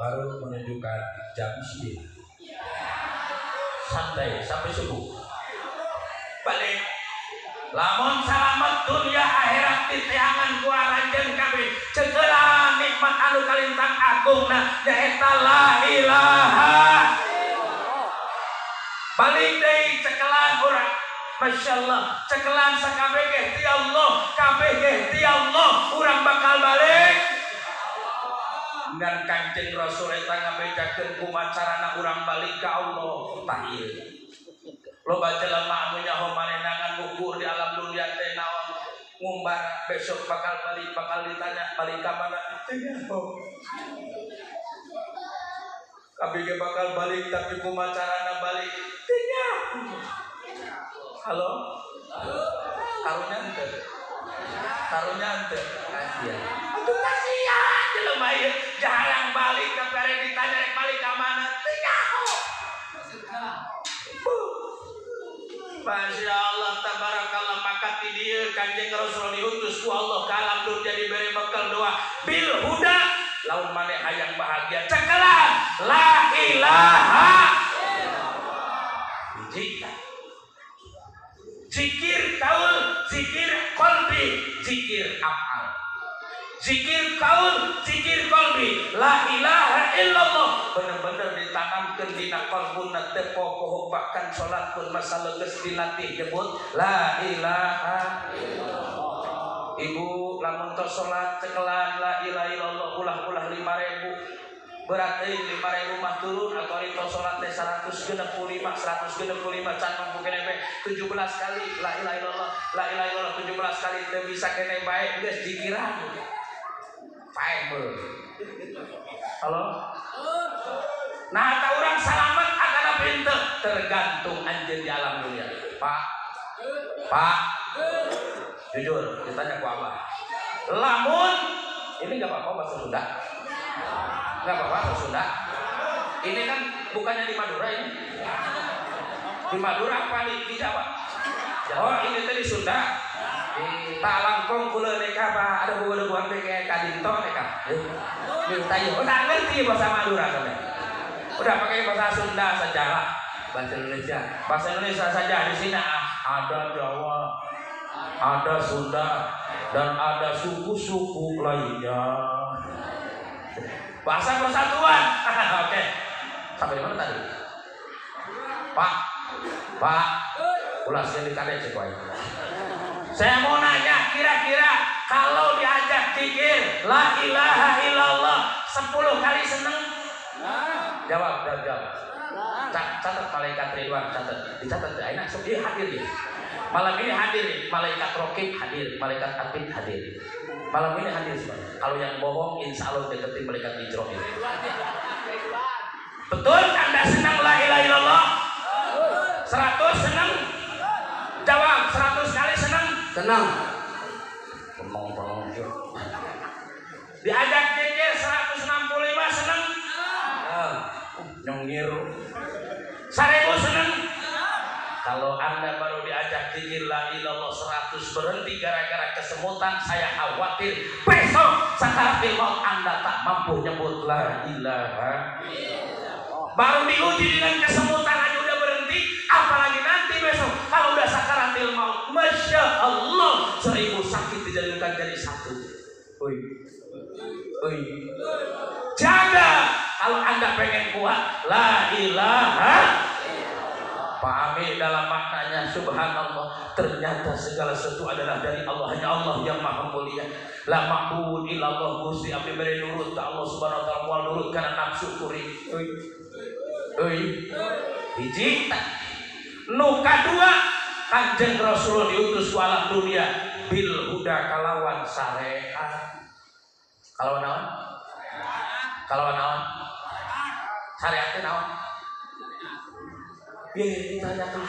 baru menunjukkan jam 9. Santai sampai subuh. Balik. Lamun salamet dunia akhirat titeangan ku aranjeun kabeh. Cegeula nikmat anu kalintang agungna nyaeta la ilaha. Balik deui cekelan urang. Masyaallah, cekelan sakabeh ge ti Allah, kabeh ge ti Allah, urang bakal balik. Dan Kanjeng Rasul eta ngabedakeun kumaha carana urang balik ka Allah. Tah ieu. Loba jelema anu nyaho manenangan gugur di alam dunia teh naon ngumbar besok bakal balik, bakal ditanya balik ka mana? Teu nyaho. Kabeh ge bakal balik tapi kumaha carana balik? Teu nyaho. Halo? Karunya henteu. Karunya henteu. Kasihan. Aduh kasihan jelema ieu jarang balik tapi are ditanya rek balik ka mana? Teu nyaho. Masya Allah tabarakallah, maka ti dieu Kanjeng Rasul diutus ku Allah ka alam dunya diberi bekal doa bil huda laun maneh hayang bahagia cekelan la ilaha illallah. Zikir kaul, zikir qalbi, zikir afal. Zikir kaul, zikir qalbi, la ilaha illallah. Bener-bener ditanamkeun dina qalbuna teu popoh bahkan salat pun masa leges dilatih nyebut la ilaha illallah. Ibu lamun tos salat cekelan la ilaha illallah ulah-ulah 5.000. Berat euy 5.000 mah turun atau tos salat teh 165 can mampu kene bae 17 kali la ilaha illallah, la ilaha illallah 17 kali teu bisa kene bae geus zikiran. Fiber. Halo? Nah, ta urang salamet akana pinter tergantung anjeun di alam dunia. Pak. Jujur, ditanya ku Abah. Lamun ini enggak apa-apa bahasa Sunda. Enggak apa-apa bahasa Sunda. Ini kan bukannya di Madura ini. Di Madura apa di Jawa? Oh, ini tadi Sunda. Tak langkong kula neka ba ada buah-buahan kayak kadinto neka. Minta yo, udah ngerti bahasa Madura kan? Udah pakai bahasa Sunda saja lah, bahasa Indonesia. Bahasa Indonesia saja di sini ada Jawa, ada Sunda, dan ada suku-suku lainnya. Bahasa persatuan. Oke. Sampai di mana tadi? Pak. Ulasnya dikade cek wae. Saya mau nanya, kira-kira kalau diajak zikir la ilaha illallah 10 kali seneng? Jawab. Catat malaikat Ridwan, catat. Dicatat ya, enak sok dia hadir ya. Malam ini hadir, malaikat Rokib hadir, malaikat Atid hadir. Malam ini hadir semua. Kalau yang bohong insya Allah deketin malaikat Israil. Betul Anda senang la ilaha illallah? 100 senang? Jawab 100 kali senang? Senang. Diajak zikir 165 senang? Nyongir. 1000 senang? Kalau Anda baru diajak zikir la ilallah 100 berhenti gara-gara kesemutan, saya khawatir besok sakaratul maut Anda tak mampu nyebut la ilaha illallah. Baru diuji dengan kesemutan aja udah berhenti, apalagi nanti besok kalau udah sakaratul maut. Masya Allah, 1000 sakit dijadikan jadi satu. Oi. Jaga kalau Anda pengen kuat la ilaha. Pahami dalam maknanya subhanallah, ternyata segala sesuatu adalah dari Allah, hanya Allah yang maha mulia. La ma'bud illallah, Gusti abdi beri nurut ke Allah subhanahu wa ta'ala, wal nurut karena nafsu kuri. Hiji nu kadua Kanjeng Rasul diutus ku alam dunia bil huda kalawan syariat. Kalawan naon? Syariat teh naon? Biar ditanya ke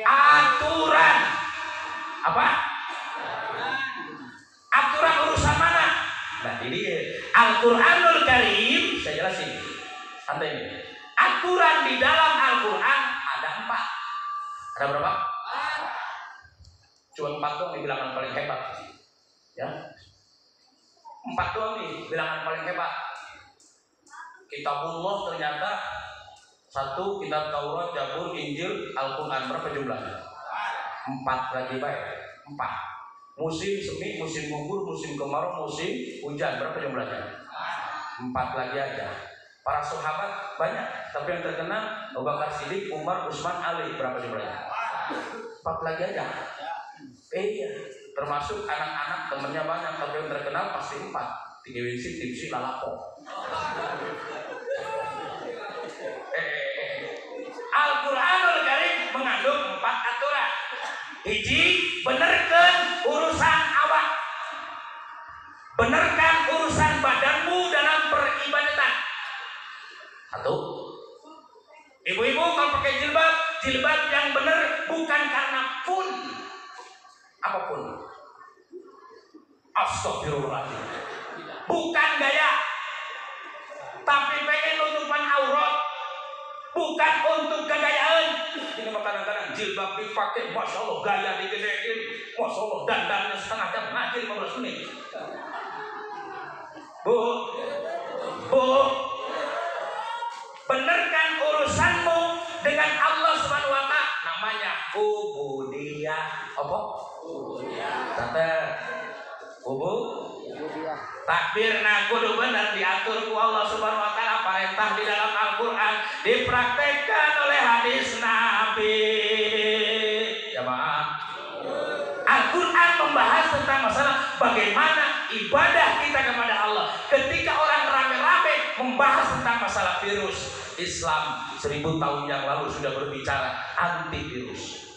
aturan apa? Aturan urusan mana? Nah ini Al-Quranul Karim, saya jelasin. Santai ini. Aturan di dalam Al-Quran ada 4. Ada berapa? Cuma 4 doang di bilangan paling hebat. Ya, 4 doang nih bilangan paling hebat. Kitabullah ternyata satu, kitab Taurat, Zabur, Injil, Al-Quran. Berapa jumlahnya? 4 lagi baik. 4. Musim semi, musim gugur, musim kemarau, musim hujan. Berapa jumlahnya? 4 lagi aja. Para sahabat banyak, tapi yang terkenal Abu Bakar Siddiq, Umar, Utsman, Ali. Berapa jumlahnya? 4 lagi aja. Iya, termasuk anak-anak temennya banyak, tapi yang terkenal pasti 4. 3 winsi, tipsi, lalapo. Al-Quranul Karim mengandung 4 aturan. Hiji, benerkan urusan awak, benerkan urusan badanmu dalam peribadatan. 1. Ibu-ibu kalau pakai jilbab, jilbab yang benar bukan karena pun apapun. Astagfirullahaladzim. Bukan gaya, tapi pengen nutupan aurat, bukan untuk kegayaan. Ini mah kadang-kadang jilbab dipakai, masya Allah gaya digedein, masya Allah dandannya setengah jam ngaji 15 menit. Bu, benerkan urusanmu dengan Allah Subhanahu wa Ta'ala. Namanya ubudiyah. Apa? Ubudiyah. Takbir na kudu benar diatur ku Allah Subhanahu wa Ta'ala, perintah di dalam Al-Qur'an dipraktekkan oleh hadis Nabi. Jamaah, Al-Qur'an membahas tentang masalah bagaimana ibadah kita kepada Allah. Ketika orang rame-rame membahas tentang masalah virus, Islam 1000 tahun yang lalu sudah berbicara antivirus.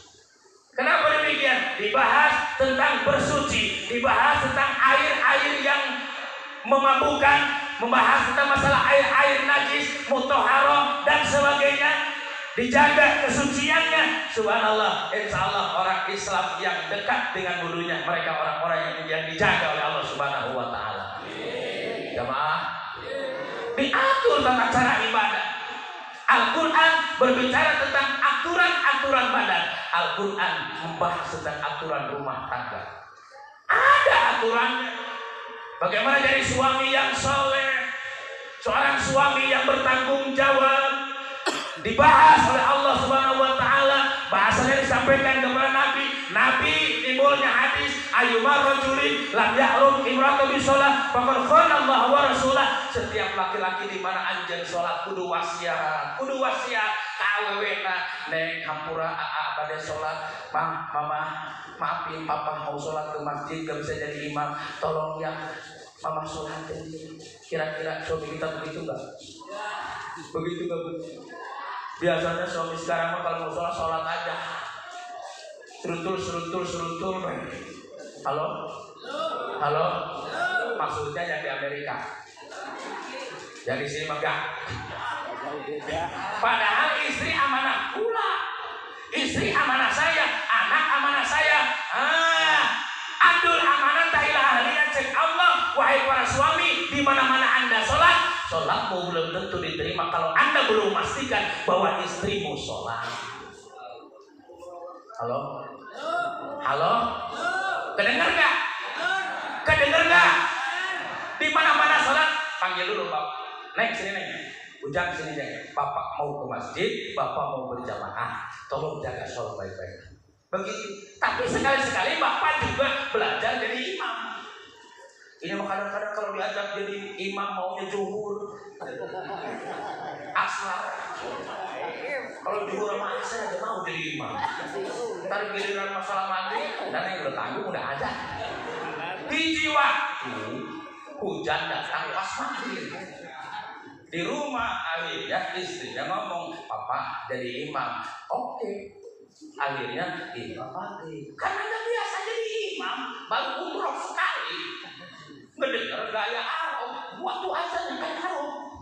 Kenapa demikian? Dibahas tentang bersuci, dibahas tentang air-air yang memabukkan, membahas tentang masalah air-air najis, mutahharah dan sebagainya. Dijaga kesuciannya. Subhanallah, insya Allah orang Islam yang dekat dengan hulunya, mereka orang-orang yang dijaga oleh Allah Subhanahu wa Ta'ala. Jamaah, diatur tentang cara ibadah. Al-Quran berbicara tentang aturan-aturan badan. Al-Quran membahas tentang aturan rumah tangga. Ada aturannya. Bagaimana jadi suami yang soleh, seorang suami yang bertanggung jawab. Dibahas oleh Allah Subhanahu wa Ta'ala. Bahasanya disampaikan kepada Nabi. Nabi timbulnya hadis, ayyuma rajulin lam ya'rum imratu bisolah faqad khana Allah wa rasulah. Setiap laki-laki di mana anjeun salat kudu wasiat kawewena neng hampura bade salat, mama maafin papa mau salat ke masjid gak bisa jadi imam, tolong ya mama salat. Kira-kira suami kita begitu enggak? Begitu enggak, Bu? Biasanya suami sekarang mah kalau mau sholat aja, seruntul. Halo, maksudnya yang di Amerika, yang di sini megah. Padahal istri amanah pula, istri amanah saya, anak amanah saya. Adul amanah ta'ilah ahliya, cek Allah. Wahai para suami, di mana-mana anda sholatmu belum tentu diterima kalau anda belum memastikan bahwa istrimu sholat. Halo, kedengar gak? Di mana-mana sholat, panggil dulu Pak. Neng sini neng, ujang sini neng. Bapak mau ke masjid, bapak mau berjamaah, tolong jaga sholat baik-baik. Begitu. Tapi sekali-sekali bapak juga belajar jadi imam. Ini mah kadang-kadang kalau diajak jadi imam maunya zuhur, asar. Kalau zuhur sama asar aja mau jadi imam. Ntar giliran masalah maghrib, dan yang udah tanggung udah aja. Hiji waktu hujan datang pas maghrib. Di rumah akhirnya istrinya ngomong, papa jadi imam. Oke. Akhirnya imam maghrib. Karena nggak biasa jadi imam, baru umroh sekali. Mendengar gaya Arab, waktu azan kan Arab.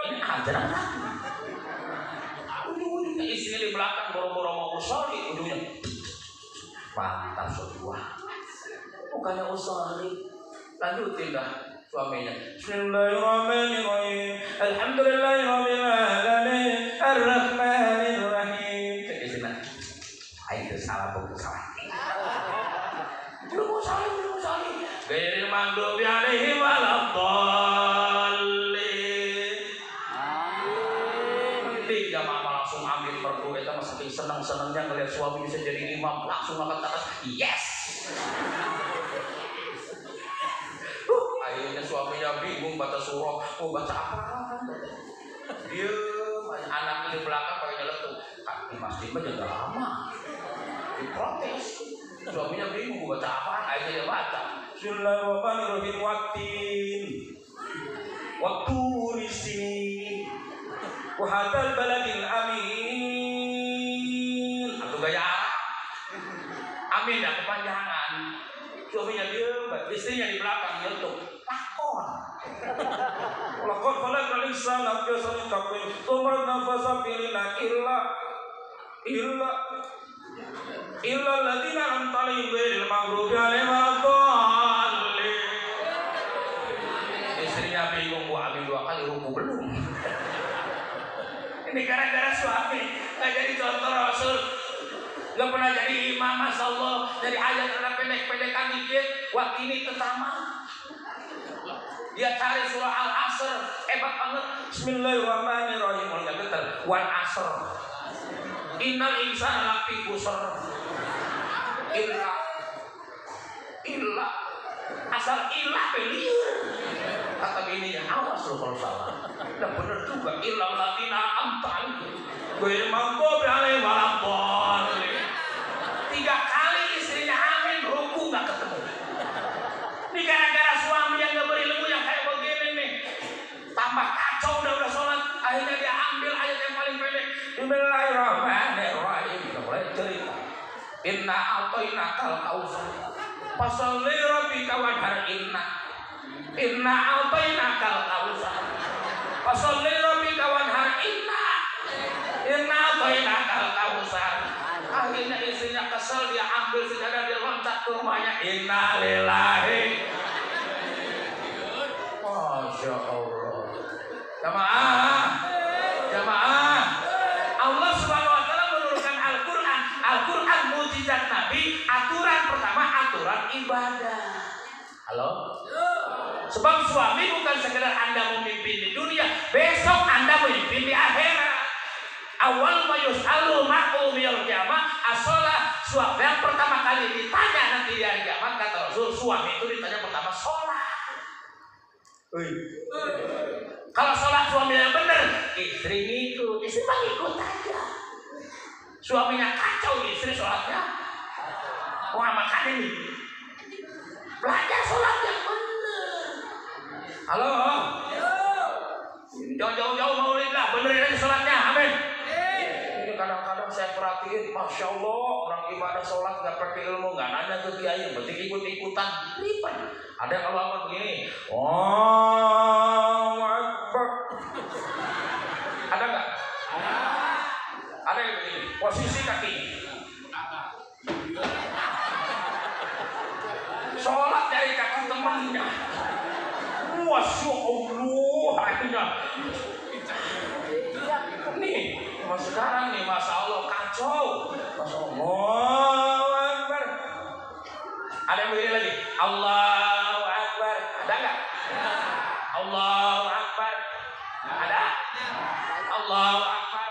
Ini ajaran lagi. Ujung-ujungnya istrinya di belakang boro-boro mau usolli, ujungnya pantas sebuah. Bukannya usolli, lanjutin dah suaminya. Bismillahirrahmanirrahim. Alhamdulillahirabbil alamin. Arrahmanirrahim. Itu salah. Belum usah. ghairil maghdubi 'alaihim waladdallin. Penting jamaah langsung ambil merdu eta mah saking seneng-senengnya ngelihat suami bisa jadi imam langsung angkat atas. Yes. Akhirnya suaminya bingung baca surah, mau baca apa? Dia anak di belakang pakai nyeletuk. Di masjid mah jaga lama. Diprotes. Suaminya bingung mau baca apa? Akhirnya dia baca. Bismillahirrahmanirrahim. Waktu risini. Wa hadzal baladil amin. Atau gaya Arab. Amin dah kepanjangan. Suaminya diam, istrinya di belakang nyeletuk. Lakon falak al-insan afjasan kafir sumrat nafasa filina illa alladziina an'amta 'alaihim ghairil maghdubi 'alaihim waladdallin. Istrinya bingung, gua ambil 2 kali ruku belum. Ini gara-gara suami nggak jadi contoh Rasul, nggak pernah jadi imam. Masya Allah, dari ayat ada pendek-pendekan dikit, waktu ini tetama. Dia cari surah Al-Asr, hebat banget. Bismillahirrahmanirrahim. Mulai getar. Wal Asr. Innal insana lafi khusr. Illa. Asal ilah beliau. Kata bininya, awas lu kalau salah. Dan benar juga. Illa alladziina an'amta 'alaihim ghairil maghdubi 'alaihim waladdallin. 3 kali istrinya amin, ruku nggak ketemu. Ini gara-gara suami yang gak berilmu yang kayak begini nih. Tambah kacau udah sholat. Akhirnya dia ambil ayat yang paling pendek. Bismillahirrahmanirrahim. Kita mulai cerita. Inna a'tainakal kautsar. Fasholli rabbika wanhar Inna a'tainakal kautsar. Fasholli rabbika wanhar Inna a'tainakal kautsar. Akhirnya istrinya kesel, dia ambil sejadah, dia loncat ke rumahnya. Innalillahi. Masya Allah. Jamaah. Allah Subhanahu Wa Taala menurunkan Al-Quran. Al-Quran mukjizat Nabi. Aturan pertama aturan ibadah. Halo. Sebab suami bukan sekedar Anda memimpin di dunia, besok Anda memimpin di akhirat. Awal mayus alu ma'u miyal kiamah asolah. Suami yang pertama kali ditanya nanti di hari kiamat, kata Rasul, suami itu ditanya pertama sholat. Kalau sholat suaminya benar, istri ngikut. Istri mah ngikut aja. Suaminya kacau, istri sholatnya wah makan ini. Belajar sholat yang benar. Halo. Jangan jauh-jauh maulid lah, benerin aja sholatnya. Amin. Kadang-kadang saya perhatiin, Masya Allah, orang ibadah sholat nggak pakai ilmu, nggak nanya ke kiai, berarti ikut-ikutan ribet. Ada yang kalau apa begini, oh Akbar. Ada nggak? Ada yang begini, posisi kaki. Sholat dari kaki temannya. Masya Allah, akhirnya. Nih. Sekarang nih, Masya Allah, kacau. Masya Allah Akbar. Ada yang begini lagi, Allahu Akbar. Ada nggak? Allahu Akbar. Ada? Allahu Akbar.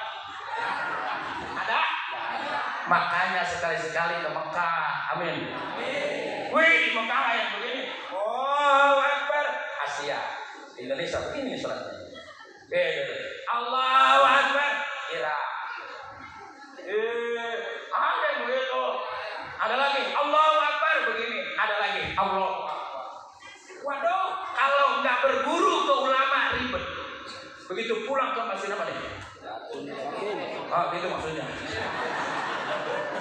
Ada? Makanya sekali-sekali ke Mekah. Amin. Wih, di Mekah yang begini, Allahu Akbar. Asia, Indonesia begini sholatnya. Allahu Akbar. Ada yang begitu. Ada lagi Allahu Akbar begini. Ada lagi Allahu Akbar. Waduh, kalau nggak berguru ke ulama ribet. Begitu pulang ke masjid apa nih? Gitu maksudnya.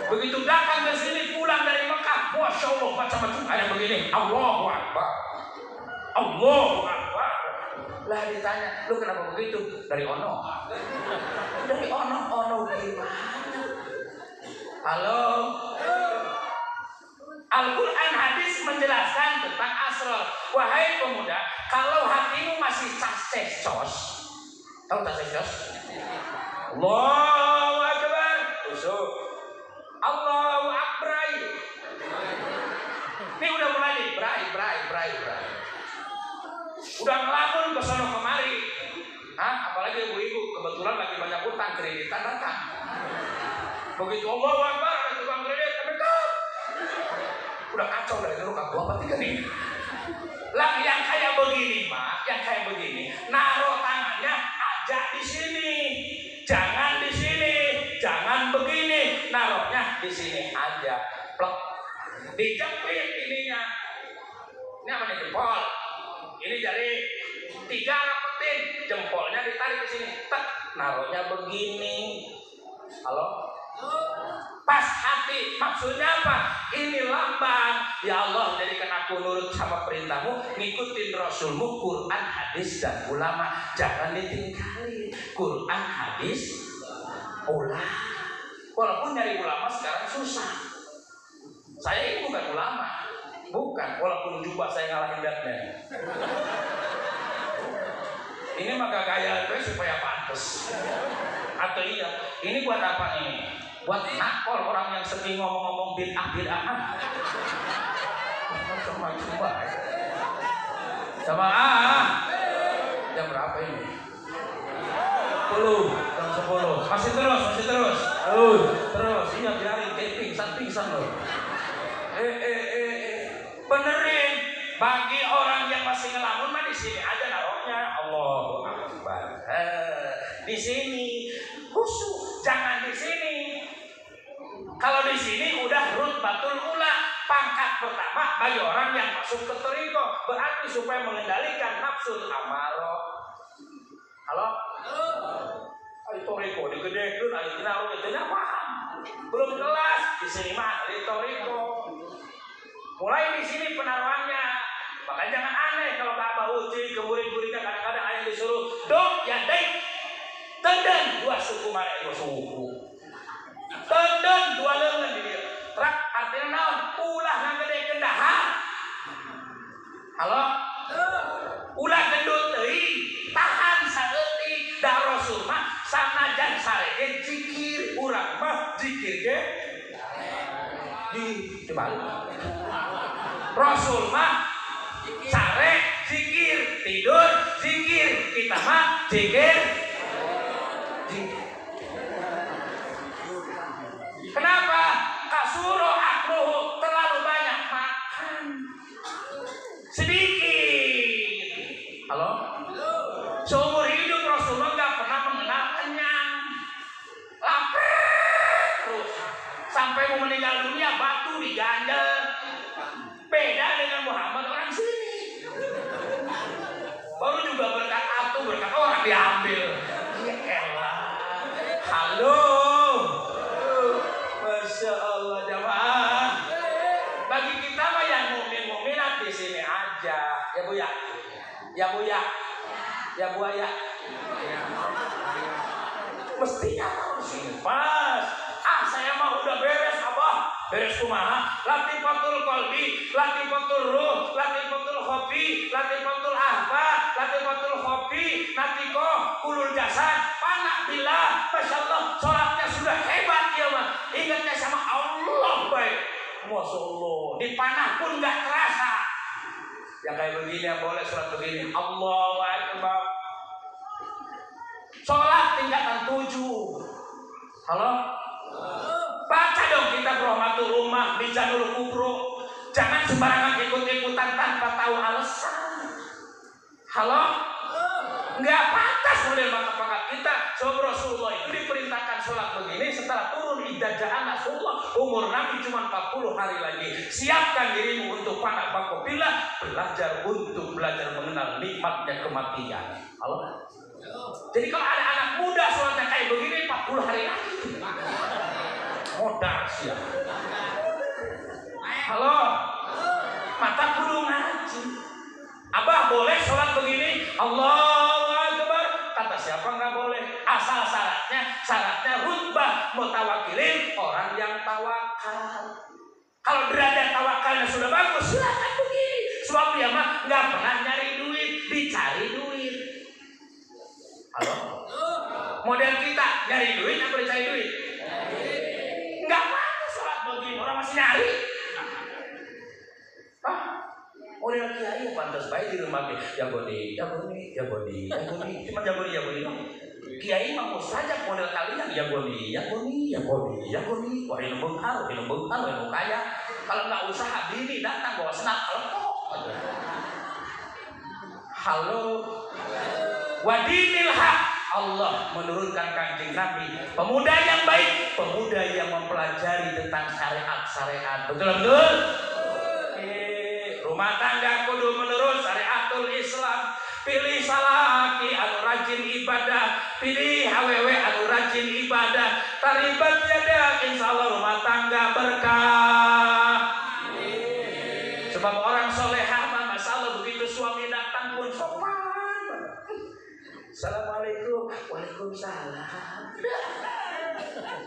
Begitu datang ke sini pulang dari Mekah, Masya Allah macam-macam. Ada begini Allahu Akbar. Allahu Akbar. Lah ditanya, lu kenapa begitu? Dari ono. Dari ono gimana? Halo. Al-Quran hadis menjelaskan tentang asrar. Wahai pemuda, kalau hatimu masih cacecos, tahu cacecos? Allahu Akbar. Usuk. Allahu Akbar. Ini udah mulai nih, brai. Udah ngelamun ke sono kemari. Apalagi ibu-ibu kebetulan lagi banyak utang kreditan datang. Begitu Allahu Akbar ada tukang kredit, dekat. Udah kacau dari dulu kaku apa tiga nih. Lah yang kayak begini Pak, yang kayak begini, naruh tangannya aja di sini. Jangan di sini, jangan begini. Naruhnya di sini aja. Plek. Dijepit ininya. Ini apa nih jempol? Ini jari 3 rapetin, jempolnya ditarik ke sini. Tek, naruhnya begini. Halo? Pas hati, maksudnya apa? Ini lambang. Ya Allah, jadikan aku nurut sama perintahmu, ngikutin Rasulmu, Quran, hadis, dan ulama. Jangan ditinggalin. Quran, hadis, ulama. Walaupun nyari ulama sekarang susah. Saya ini bukan ulama. Bukan, walaupun jubah saya ngalahin Batman. Ini mah gaya gue supaya pantas. Atau iya, ini buat apa ini? Buat nakol orang yang sering ngomong-ngomong bid'ah-bid'ahan. Coba. Sama jam berapa ini? 10, jam 10. Masih terus. Terus. Iya biarin kayak pingsan loh. Benerin. Bagi orang yang masih ngelamun mah di sini aja naruhnya. Allahu Akbar. Di sini khusus, jangan di sini. Kalau di sini udah rutbatul ula, pangkat pertama bagi orang yang masuk ke thariqah, berarti supaya mengendalikan nafsul amaro. Halo? Ayo thariqah digedekeun, ayo dinaruh itu paham. Belum jelas di sini mah di thariqah. Mulai di sini penaruhannya. Makanya jangan aneh kalau ke Abah Uci, ke murid-muridnya kadang-kadang ayah disuruh dok ya dek tenden 2 suku marek 2 suku tenden 2 lengan di dia terak artinya naon ulah ngagede kendahar. Halo ulah gendut teuing tahan saeutik da Rasul mah sanajan sarege zikir urang mah zikir ge di dibalik. Rasul mah sare zikir, tidur zikir, kita mah zikir. Kenapa? Kasuro akluhu terlalu banyak makan. Sedikit. Halo? Seumur hidup Rasulullah gak pernah mengenal kenyang. Lapar terus. Sampai mau meninggal dunia batu diganjel. Beda dengan Muhammad orang sini. Baru juga berkat atu, berkat orang diambil. Ya elah. Halo. Masya Allah jamaah. Bagi kita mah yang mukmin-mukminat di sini aja. Ya Bu ya. Ya Bu ya. Ya Bu ya. Mestinya harus sini pas. Saya mah udah beres Abah. Beres kumaha? Latifatul qalbi, latifatul ruh, latifatul khofi, latifatul ahba, latifatul khofi, natiko, kulul jasad, panak bila, Masya Allah, sholatnya sudah hebat ya mah. Ingatnya sama Allah baik. Masya Allah, dipanah pun gak terasa. Yang kayak begini ya boleh sholat begini. Allahu Akbar. Sholat tingkatan 7. Halo? Baca dong kitab Rahmatul Ummah, Mizanul Kubro. Jangan sembarangan ikut-ikutan tanpa tahu alasan. Halo? Nggak pantas model pangkat kita. Sebab Rasulullah itu diperintahkan sholat begini setelah turun idajaan Rasulullah. Umur Nabi cuma 40 hari lagi. Siapkan dirimu untuk panak bakopila. Belajar mengenal nikmatnya kematian. Halo? Jadi kalau ada anak muda sholatnya kayak begini 40 hari lagi. Modal siap. Halo, mata kudu ngaji. Abah boleh sholat begini? Allahu Akbar. Kata siapa nggak boleh? Asal syaratnya rutbah mutawakilin, orang yang tawakal. Kalau derajat tawakalnya sudah bagus, silakan begini. Sebab dia mah nggak pernah nyari duit, dicari duit. Halo, model kita nyari duit apa dicari duit? Nggak apa-apa sholat begini, orang masih nyari. Model model kiai pantas baik di rumah ya goni, cuma ya goni. Kiai mah mau saja model kalian ya goni. Wah ini benghal, ini kaya. Kalau nggak usaha diri datang bawa senap kelepok. Halo, wadinil haq. Allah menurunkan Kanjeng Nabi, pemuda yang baik, pemuda yang mempelajari tentang syariat. Betul. Rumah tangga kudu menurut syariatul Islam. Pilih salaki anu rajin ibadah, pilih awewe anu rajin ibadah. Taribat yada, insyaallah rumah tangga berkah. Sebab orang solehah mah masalah begitu suami datang pun sopan. Assalamualaikum, waalaikumsalam.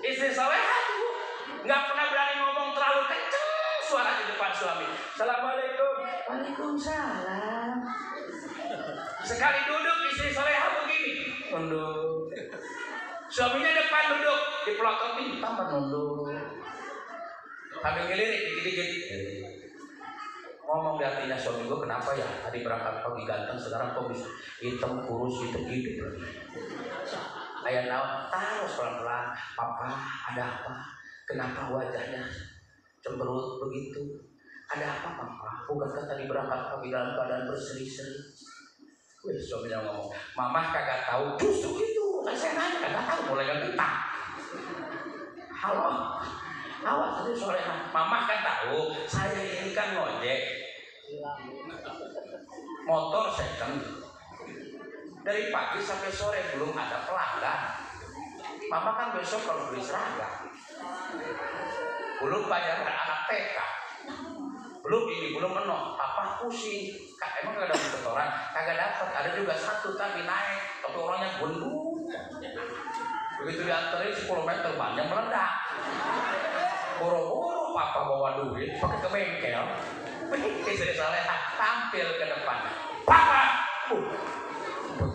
Istri solehah tuh nggak pernah berani ngomong terlalu kenceng suara di depan suami. Assalamualaikum, waalaikumsalam. Sekali duduk istri solehah begini, nunduk. Suaminya depan duduk, dipelototin tambah nunduk. Sambil ngelirik dikit-dikit. Ngomong di hatinya, suami gue kenapa ya? Tadi berangkat pagi ganteng, sekarang kok bisa hitam kurus hidup lagi. Ayah naon, terus pelan-pelan. Papa, ada apa? Kenapa wajahnya cemberut begitu? Ada apa papa? Bukankah tadi berangkat pagi dalam keadaan berseri-seri? Wih, suaminya ngomong, mama kagak tahu. Justru itu, saya nanya kagak tahu, mulai gentar. Halo, awas tadi sore, mama kan tahu. Saya ini kan ngojek, motor second. Dari pagi sampai sore belum ada pelanggan. Mama kan besok kalau beli seragam, belum bayar anak TK. Belum menok, papa pusing. Kak, emang gak dapet setoran? Kagak dapet, ada juga satu tapi naik, tapi orangnya gendut. Begitu dianterin 10 meter banyak meledak. Boro-boro papa bawa duit, pakai ke bengkel. Istri salehah tampil ke depan. Papa,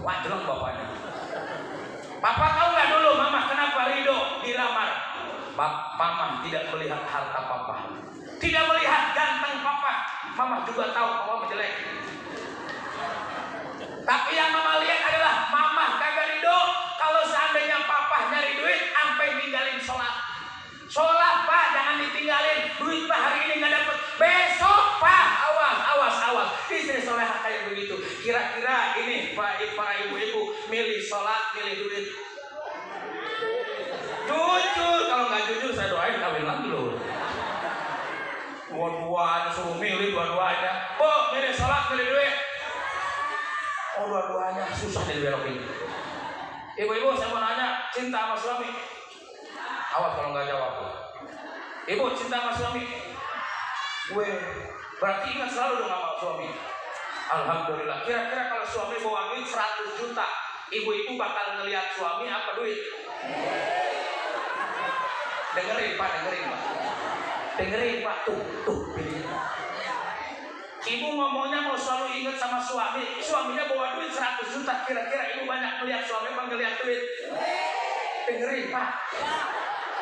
wajrong bapaknya. Papa tahu nggak dulu mama kenapa Ridho dilamar? Mama tidak melihat harta papa. Tidak melihat ganteng papa. Mama juga tahu papa jelek. Tapi yang mama lihat adalah mama kagak ridho kalau seandainya papa nyari duit sampai ninggalin sholat. Sholat pak jangan ditinggalin. Duit pak hari ini nggak dapet. Besok pak awas. Istri solehah kayak begitu. Kira-kira ini para ibu-ibu milih sholat milih duit. Jujur kalau nggak jujur saya doain kawin lagi loh. Dua-duanya suruh milih dua-duanya. Bu, milih sholat, milih duit. Oh dua-duanya susah dibelokin. Ibu-ibu saya mau nanya, cinta sama suami? Awas kalau nggak jawab. Ibu cinta sama suami? Gue berarti ingat selalu dong sama suami. Alhamdulillah. Kira-kira kalau suami bawa duit 100 juta, ibu-ibu bakal ngelihat suami apa duit? Dengerin pak. Dengerin pak, tuh. Ibu ngomongnya mau selalu ingat sama suami. Suaminya bawa duit 100 juta. Kira-kira ibu banyak melihat suami apa ngelihat duit? Dengerin pak.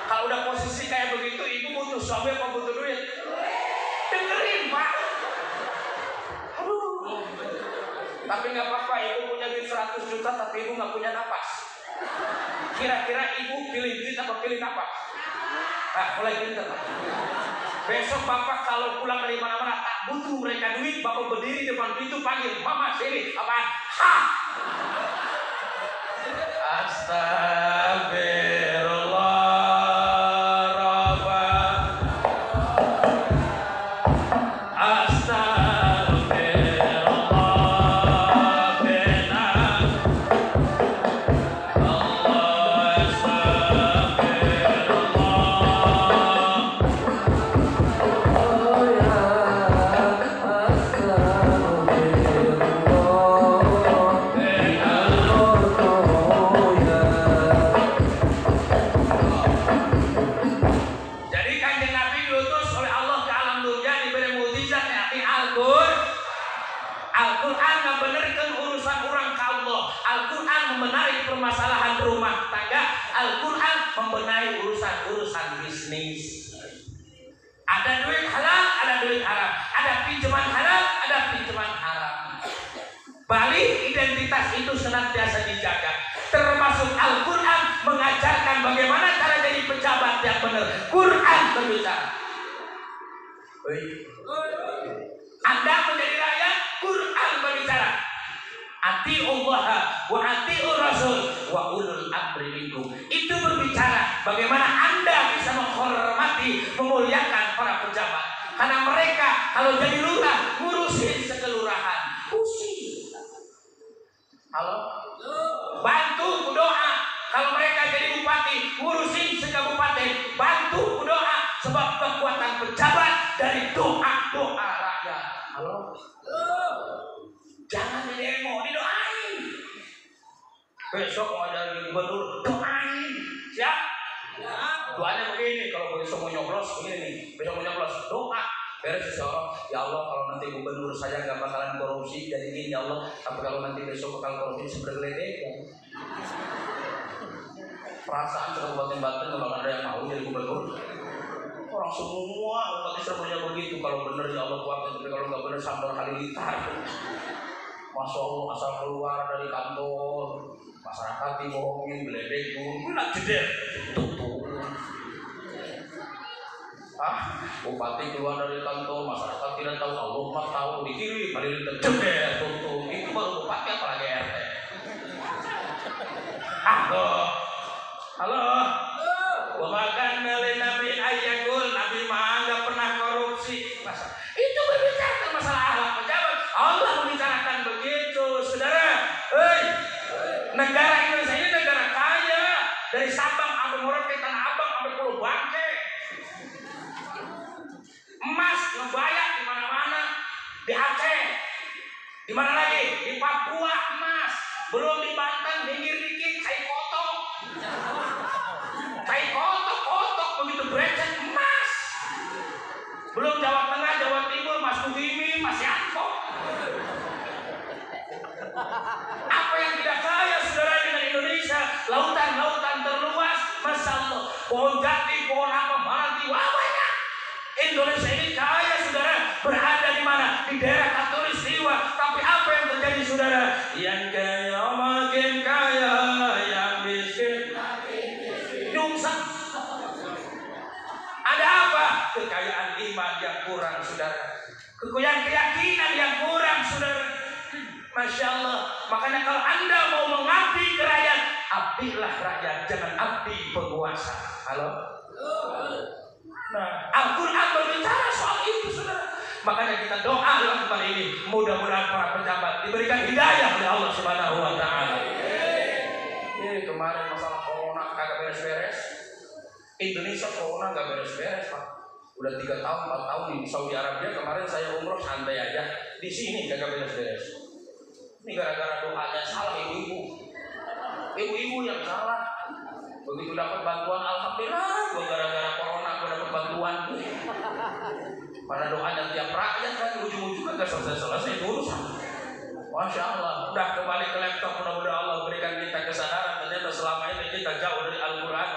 Kalau udah posisi kayak begitu, ibu butuh suami apa butuh duit? Dengerin pak. Aduh. Tapi nggak apa-apa, ibu punya duit 100 juta, tapi ibu nggak punya napas. Kira-kira ibu pilih duit apa pilih napas? Nah, mulai pinter pak. Besok bapak kalau pulang dari mana-mana tak butuh mereka duit, bapak berdiri depan pintu panggil, mama sini, apaan? Ha! Astagfirullah. Permasalahan rumah tangga, Al-Quran membenahi urusan bisnis. Ada duit halal, ada duit haram. Ada pinjaman halal, ada pinjaman haram. Balik identitas itu senantiasa dijaga. Termasuk Al-Quran mengajarkan bagaimana cara jadi pejabat yang benar. Quran berbicara. Anda menjadi rakyat, Quran berbicara. Ati'ullah wa ati'ur rasul wa ulul amri minkum. Itu berbicara bagaimana Anda bisa menghormati, memuliakan para pejabat. Karena mereka kalau jadi lurah ngurusin sekelurahan. Pusing. Halo? Bantu doa. Kalau mereka jadi bupati, ngurusin sekabupaten. Bantu doa. Sebab kekuatan pejabat dari doa-doa rakyat. Halo? Jangan demo, didoain. Besok mau jadi gubernur, doain. Siap? Doanya begini, kalau besok mau nyoblos, begini nih. Besok mau nyoblos, doa. Beres seseorang, ya Allah kalau nanti gubernur saya gak bakalan korupsi, jadi gini ya Allah. Tapi kalau nanti besok bakal korupsi sebergeledek ya. Perasaan Kabupaten Banten kalau ada yang mau jadi gubernur. Orang semua umat Islamnya begitu. Kalau benar ya Allah kuat, tapi kalau nggak benar sambal halilintar. Masya Allah asal keluar dari kantor, masyarakat dibohongin, beledek turun, nak jeder, tutup. Bupati keluar dari kantor, masyarakat tidak tahu, Allah mah tahu, dikirim, halilintar jeder, tutup. Itu baru bupati apalagi RT. Halo. Bahkan Nabi Ayyakul, Nabi mah nggak pernah korupsi. Itu berbicara masalah akhlak pejabat. Allah membicarakan begitu, saudara. Negara Indonesia ini negara kaya. Dari Sabang sampai Merauke, Tanah Abang sampai Pulau Bangke. Emas ngebayar di mana-mana. Di Aceh. Di mana lagi? Di Papua emas. Belum di Banten, minggir dikit, saya kotok. Saya kotok begitu becek emas. Belum Jawa Tengah, Jawa Timur, Mas Kuhimi, Mas Yanto. Apa yang tidak kaya saudara dengan Indonesia? Lautan-lautan terluas, Masya Allah. Pohon jati, pohon apa, maranti, wah banyak. Indonesia ini kaya saudara. Berada di mana? Di daerah Katulistiwa. Tapi apa yang terjadi saudara? Yang kaya makin kaya, yang miskin nyungsep. Ada apa? Kekayaan iman yang kurang saudara. Kekayaan keyakinan yang kurang saudara. Masya Allah. Makanya kalau Anda mau mengabdi ke rakyat, abdilah rakyat, jangan abdi penguasa. Halo? Nah, Al-Quran berbicara soal itu saudara. Makanya kita doa dalam tempat ini, mudah-mudahan para pejabat diberikan hidayah oleh Allah Subhanahu wa taala. Kemarin masalah corona kagak beres-beres. Indonesia corona gak beres-beres, Pak. Udah 3 tahun, 4 tahun di Saudi Arabia. Kemarin saya umroh santai aja. Di sini gak beres-beres. Ini gara-gara doanya salah ibu-ibu. Ibu-ibu yang salah. Begitu dapat bantuan, alhamdulillah. Gua gara-gara corona gua dapat bantuan. Pada doanya tiap rakyat kan ujung-ujungnya gak selesai-selesai urusan. Masya Allah. Udah kembali ke laptop, mudah-mudahan Allah berikan kita kesadaran. Ternyata selama ini kita jauh dari Al-Quran.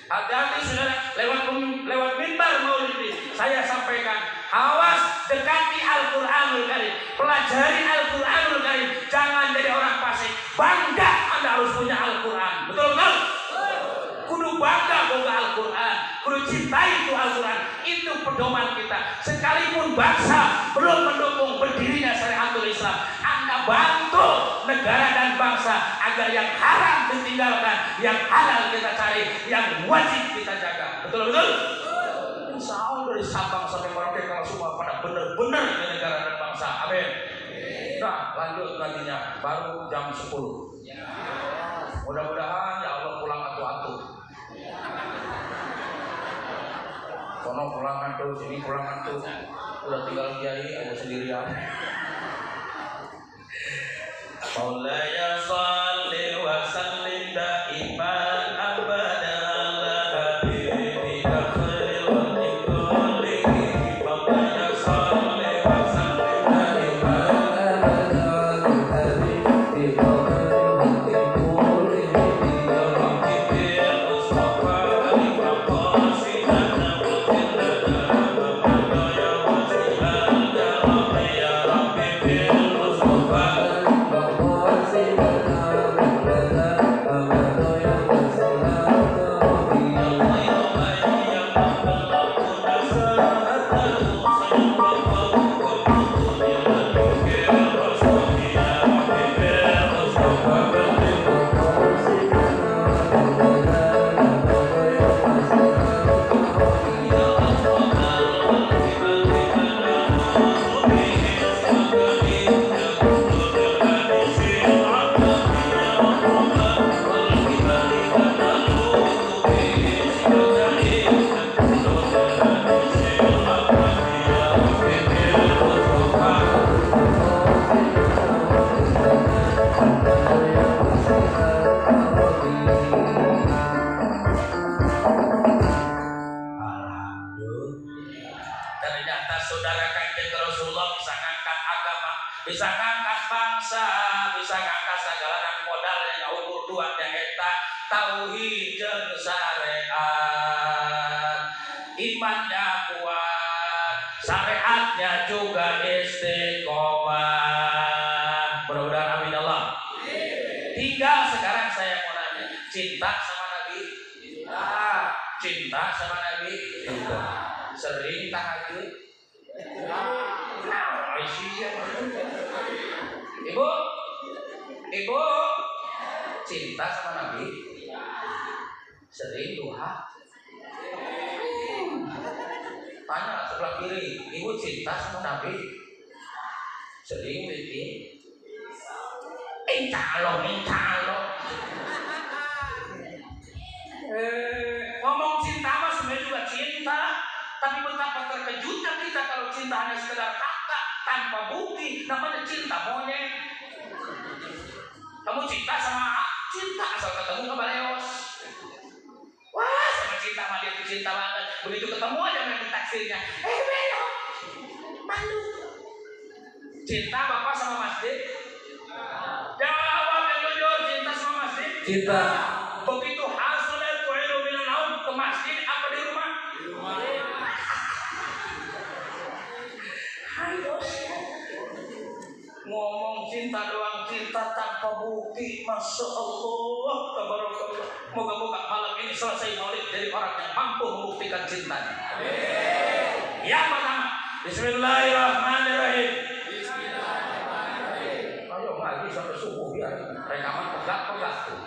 Hati-hati saudara, lewat mimbar maulid ini saya sampaikan, awas dekati Al-Quranul Karim, pelajari Al-Quranul Karim, jangan jadi orang fasik. Bangga Anda harus punya Al-Quran, betul-betul. Kudu bangga boga Al-Quran, kudu cintai itu Al-Quran. Itu pedoman kita. Sekalipun bangsa belum mendukung berdirinya syariatul Islam, Anda bantu negara dan bangsa agar yang haram ditinggalkan, yang halal kita cari, yang wajib kita jaga. Betul-betul? Insya Allah dari Sabang sampai Merauke kalau semua pada benar-benar di negara dan bangsa. Amin. Nah, lanjut nantinya baru jam 10. Mudah-mudahan ya Allah pulang atu-atu. Kono pulang atu, sini pulang atu. Udah tinggal kiai aja sendirian. Maulaya shalli wa sallim daiman abada ala habibika khairil khalqi kullihim. Maulaya shalli wa sallim daiman abada ala habibika khairil khalqi kullihim. Ya Rabbi bil Mustafa khalifah qasidana wa jannana bisa ngangkat bangsa, bisa ngangkat segala modal yang ukur dua eta tauhid jeung syariat. Imannya kuat, syariatnya juga istiqomah. Mudah-mudahan amin Allah. Tinggal sekarang saya mau nanya, cinta sama Nabi? Cinta sama Nabi? Sering tahajud? Ibu, cinta sama Nabi? Sering duha? Tanya sebelah kiri, ibu cinta sama Nabi? Sering bikin? Incalo. Ngomong cinta mah sebenarnya juga cinta, tapi betapa terkejutnya kita kalau cinta hanya sekedar kata tanpa bukti, namanya cinta monyet. Kamu cinta asal ketemu kebaleos. Wah, sama cinta sama dia tuh cinta banget. Begitu ketemu aja main taksirnya. Belok. Malu. Cinta bapak sama masjid? Jawab yang jujur, cinta sama masjid? Cinta. Begitu hasilnya tuh bilang naum ke masjid apa di rumah? Di rumah. Ayo. Ngomong cinta doang, cinta tanpa bukti. Masya Allah, tabarakallah. Moga-moga malam ini selesai maulid dari orang yang mampu membuktikan cintanya. Yang pertama, Bismillahirrahmanirrahim. Ayo ngaji sampai subuh biar rekaman pegat-pegat tuh.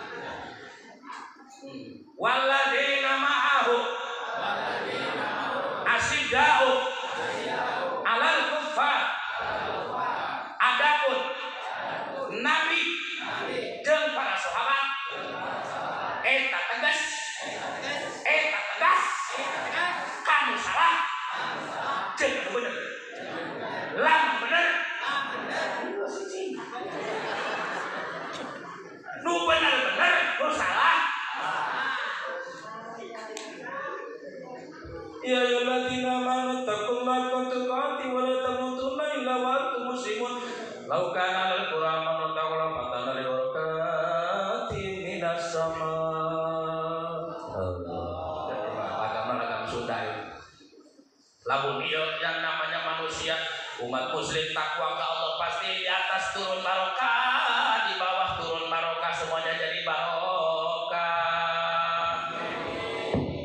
Walladzina ma'ahu asyidda'u 'alal kuffar. Adapun Nabi jeung para sahabat eta tegas kamu salah jeung bener lamun bener nu bener nu salah. Ya ayyuhalladzina amanu taqullaha haqqa tuqatih wa la tamutunna illa wa antum muslimun. Lau kana lal Qur'an manutaqala fatana li barakati minas sama. Allah. Agama Sunda. Lamun ieu yang namanya manusia, umat muslim takwa ke Allah pasti di atas turun barokah, di bawah turun barokah, semuanya jadi barokah.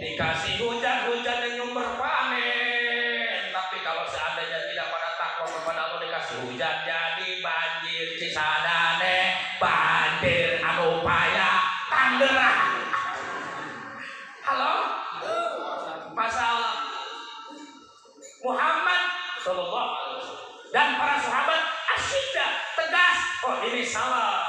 Dikasih hujan yang nyumber panen, tapi kalau seandainya tidak pada takwa kepada Allah dikasih hujan jadi banjir Cisadane, banjir anu paya Tangerang. Halo? Pasal Muhammad sallallahu alaihi wasallam dan para sahabat asyidda tegas. Oh ini salah.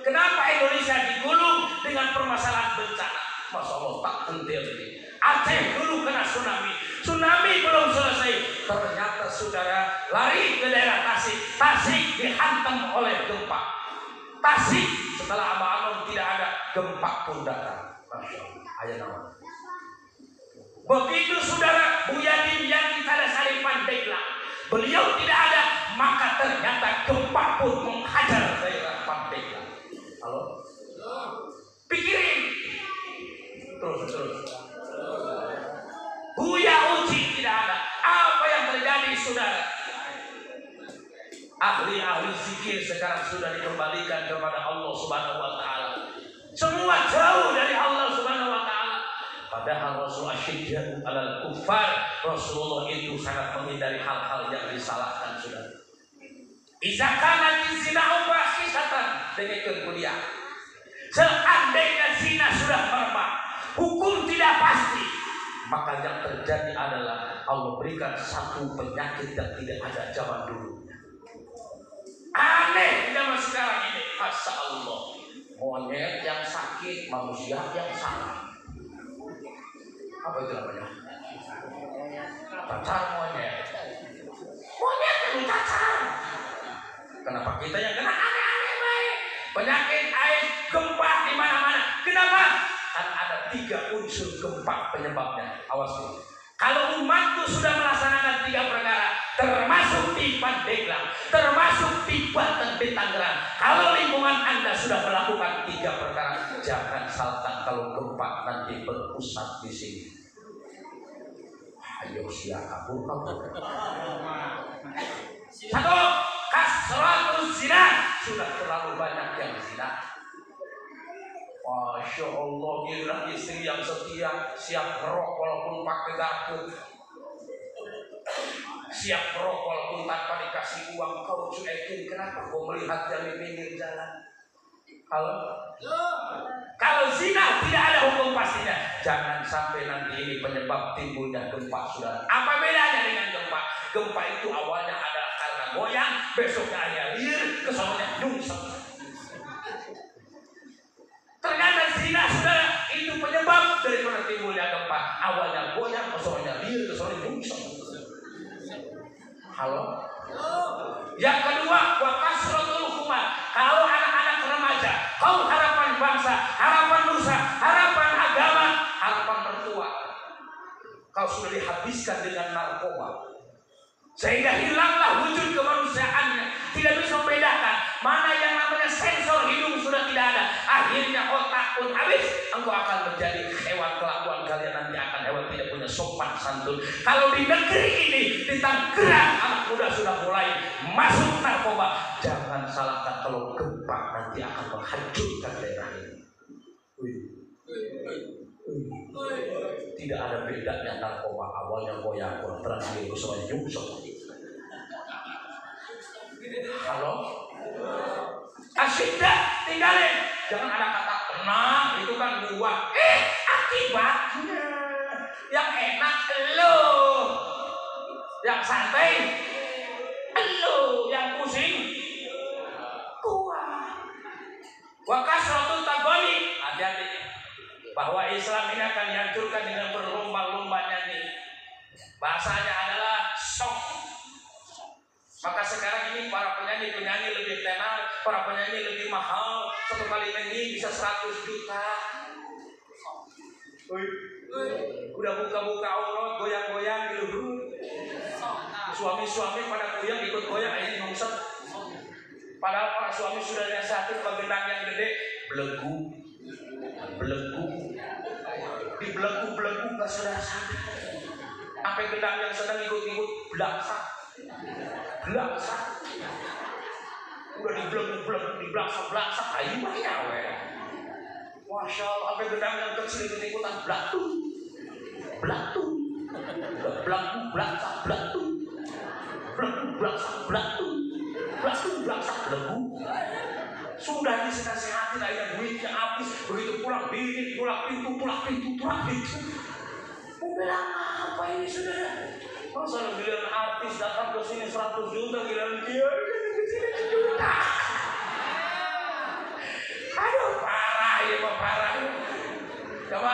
Kenapa Indonesia digulung dengan permasalahan bencana? Masya Allah tak hentil ini. Aceh dulu kena tsunami belum selesai, ternyata saudara lari ke daerah Tasik dihantam oleh gempa. Tasik setelah Abah tidak ada, gempa pun datang. Masya Allah, ayat nama. Begitu saudara Buya yang kita ada saling Pandeglang, beliau tidak ada, maka ternyata gempa pun menghajar daerah Pandeglang. Halo? Pikirin. Terus. Buya uji tidak ada. Apa yang terjadi saudara? Ahli-ahli zikir sekarang sudah dikembalikan kepada Allah Subhanahu wa taala. Semua jauh dari Allah Subhanahu wa taala. Padahal Rasulullah syiddatu alal kuffar, Rasulullah itu sangat menghindari hal-hal yang disalahkan saudara. Iza kana zina fahisatan dengan kuliah. Seandainya zina sudah merebak, hukum tidak pasti, maka yang terjadi adalah Allah berikan satu penyakit yang tidak ada zaman dulu. Aneh zaman sekarang ini, Masya Allah. Monyet yang sakit, manusia yang salah. Apa itu namanya? Cacar monyet. Monyet yang cacar. Kenapa kita yang kena aneh-aneh baik? Penyakit air, gempa di mana-mana. Kenapa? Kan ada 3 unsur gempa penyebabnya. Awas dulu. Kalau umatku sudah melaksanakan 3 perkara, termasuk di Pandeglang, termasuk di Banten, di Tangerang. Kalau lingkungan Anda sudah melakukan 3 perkara, jangan salahkan kalau gempa nanti berpusat di sini. Ayo siapa kabur. Satu, kasratus zina, sudah terlalu banyak yang zina. Masya Allah, gila istri yang setia, siap ngerok walaupun pakai garpu, siap ngerok walaupun tanpa dikasih uang. Kau cuekin, kenapa kau melihat yang di pinggir jalan? Kalau zina tidak ada hukum pastinya. Jangan sampai nanti ini penyebab timbulnya gempa, saudara. Apa bedanya dengan gempa? Gempa itu awalnya adalah karena goyang, besoknya hanya liar, kesononya nyungsep. Ternyata zina, saudara, itu penyebab daripada timbulnya gempa. Awalnya goyang, kesononya liar, kesononya nyungsep. Halo? Yang kedua, wa kasratul hukuman. Kalau anak-anak remaja, kau harapan bangsa, harapan nusa, harapan agama, harapan mertua, kau sudah dihabiskan dengan narkoba, sehingga hilanglah wujud kemanusiaannya. Tidak bisa membedakan mana yang namanya sensor hidung sudah tidak ada. Akhirnya otak pun habis. Engkau akan menjadi hewan. Kelakuan kalian nanti akan hewan tidak punya sopan santun. Kalau di negeri ini, di Tangerang, anak muda sudah mulai masuk narkoba. Jangan salahkan kalau gempa nanti akan menghancurkan daerah ini. Tidak ada bedanya narkoba. Awalnya goyang, terakhir kesoalnya nyungsep. Halo? Asyiddah, tinggalin. Jangan ada kata tenang, itu kan buah. Akibatnya yang enak lo, yang santai lo, yang pusing gua. Wa kasratul tabani, hati-hati bahwa Islam ini akan dihancurkan dengan berlomba-lombanya nih. Bahasanya adalah sok. Maka sekarang ini para penyanyi lebih tenar, para penyanyi lebih mahal. Satu kali nyanyi bisa 100 juta. Udah buka-buka aurat, goyang-goyang gitu. Suami-suami pada goyang ikut goyang, ini nyungsep. Padahal para suami sudah nasihatin bagendang yang gede, belegu, dibelegu nggak sadar. Sampai gendang yang sedang ikut-ikut belaksak. Udah dibelaksak, ayo banyak weh. Masya Allah, sampai gendang yang kecil ikut-ikutan belaksak, belegu. Sudah dinasihati, akhirnya duitnya habis. Begitu pulang bini, pulang pintu. Mau bilang apa ini saudara? Masa giliran artis datang ke sini 100 juta, giliran dia juta. Aduh, parah ya, parah. Coba.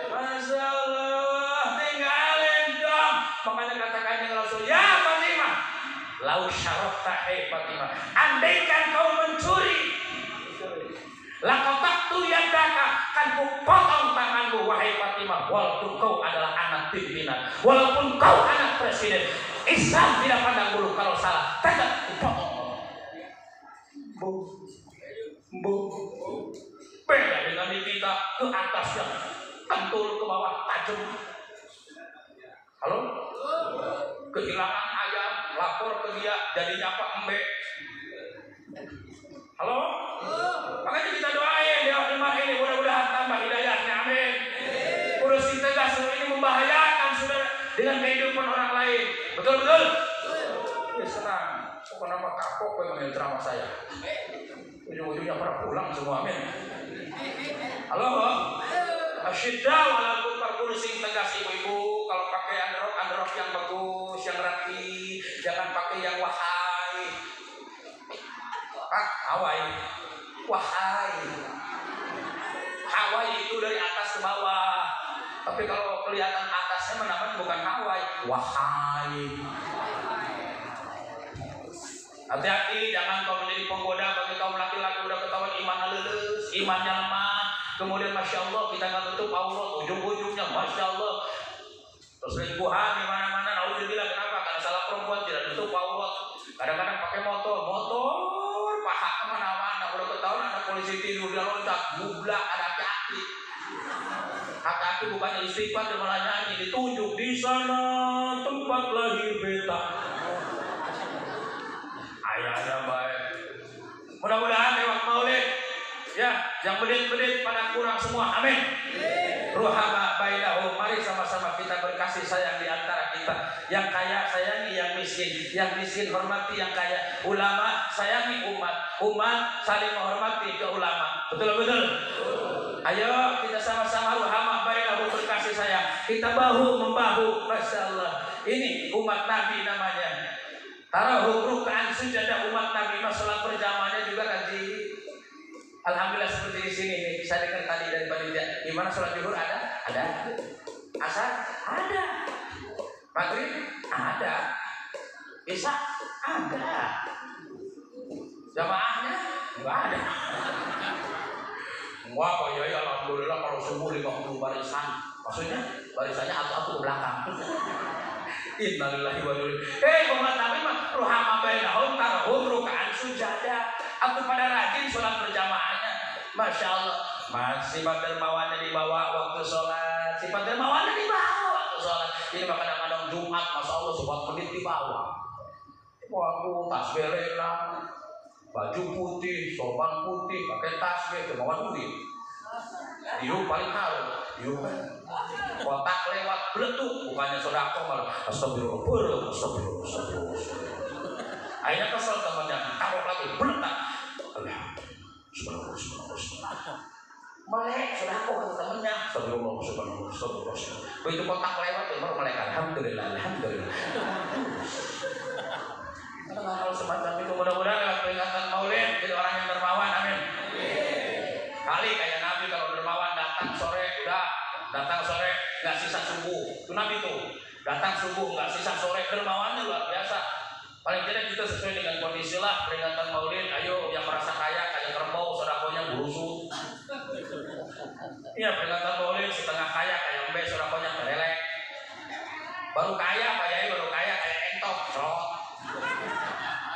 Masya Allah, tinggalin dong. Makanya katakan yang Rasul, ya Fatimah, lau syarafta hai Fatimah, andaikan kau mencuri, laqata'tu yadaka, kan ku potong tanganmu wahai Fatimah. Walaupun kau adalah anak pimpinan, walaupun kau anak presiden, Islam tidak pandang bulu. Kalau salah tetap ku potong. Beda dengan kita ke atas yang kentul, ke bawah tajam. Halo? Kehilangan ayam, lapor ke dia, jadinya apa? Embe. Halo? Makanya kita doain ya jemaah ini, mudah-mudahan tambah hidayahnya, amin. Urus tegas ini membahayakan saudara dengan kehidupan orang lain. Betul? Ya senang. Kok nama kapok memang yang ceramah saya. Ujung-ujungnya pada pulang semua, amin. Halo? Asyiddah walaupun perkursing tegas ibu-ibu, kalau pakai underrok yang bagus, yang rapi, jangan pakai yang wahai. Hawaii itu dari atas ke bawah. Tapi kalau kelihatan atasnya namanya bukan Hawaii, wahai. Hati-hati, jangan kau menjadi penggoda bagi kaum laki-laki udah ketahuan imannya lulus, imannya lemah. Kemudian masya Allah kita nggak tutup aurat, ujung-ujungnya masya Allah selingkuhan di mana-mana. Alhamdulillah Kadang-kadang pakai motor, paha kemana-mana. Udah ketahuan ada polisi tidur dia loncat, bublak, ada hati-hati. Hati-hati bukannya istighfar, dia malah nyanyi, ditunjuk di sana tempat lahir beta. Ayahnya baik. Mudah-mudahan lewat maulid, ya, yang bedit-bedit pada kurang semua. Amin. Ruhama bainahum, mari sama-sama kita berkasih sayang di antara kita. Yang kaya sayangi yang miskin hormati yang kaya. Ulama sayangi umat saling menghormati ke ulama. Betul. Ayo kita sama-sama ruhama bainahum, berkasih sayang. Kita bahu membahu. Masya Allah. Ini umat Nabi namanya. Tarahum ruk'an sujadah, umat Nabi masalah berjamaahnya juga kaji. Alhamdulillah seperti di sini nih, saya dengar tadi dari panitia. Gimana sholat zuhur ada? Ada. Asar ada. Maghrib ada. Isya ada. Jamaahnya enggak ada. Wah, Pak Yai, alhamdulillah kalau subuh 50 barisan. Maksudnya barisannya atau ke belakang. Innalillahi wa inna ilaihi. Umat Nabi mah ruhama bainahum tarahum ruk'an sujadah. Aku pada rajin sholat berjamaahnya. Masya Allah. Sifat dermawannya dibawa waktu sholat. Sifat dermawannya dibawa waktu sholat. Ini kadang-kadang Jumat, Masya Allah, sobat menit dibawa. Waduh, tasbih lelang, baju putih, sorban putih, pakai tasbih, kemauan duit. Yuk paling harum. Yuk kotak lewat beletuk, bukannya sodako malah astagfirullah. Akhirnya kesel temannya, taruh lagi beletak. Melek sodako kata temannya. Astagfirullah. Begitu kotak lewat, baru melek. Alhamdulillah. Hal semacam itu mudah-mudahan lewat peringatan Maulid jadi orang yang dermawan. Amin. Kali kayak Nabi kalau dermawan datang sore nggak sisa subuh. Itu Nabi tuh datang subuh nggak sisa sore, dermawannya luar biasa. Paling tidak kita sesuai dengan kondisi lah peringatan Maulid. Ayo yang merasa kaya kayak kerbau, sodakonya berusut. Iya peringatan Maulid setengah kaya kayak embe, sodakonya kelelek. Baru kaya Pak Yai, baru kaya kayak entok.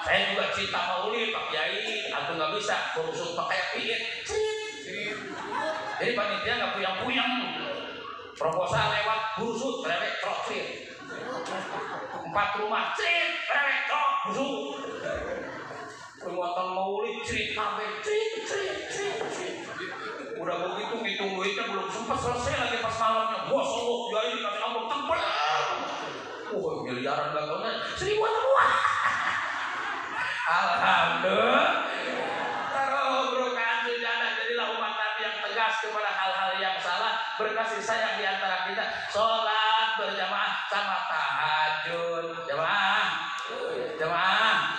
Saya juga cinta Maulid Pak Yai, aku nggak bisa berusut pakai piit. Jadi panitia nggak puyang-puyang. Proposal lewat busuk, rewek trok crit. 4 rumah crit, rewek trok busuk. Peringatan Maulid crit, kabeh crit. Udah begitu ngitung duitnya belum sempat selesai lagi pas malamnya. Bos Allah, ya ini kasih amplop tebal. Miliaran gantungnya 1.000 rupiah. Alhamdulillah. Kepada hal-hal yang salah, berkasih sayang di antara kita, sholat berjamaah sama tahajud. Jamaah,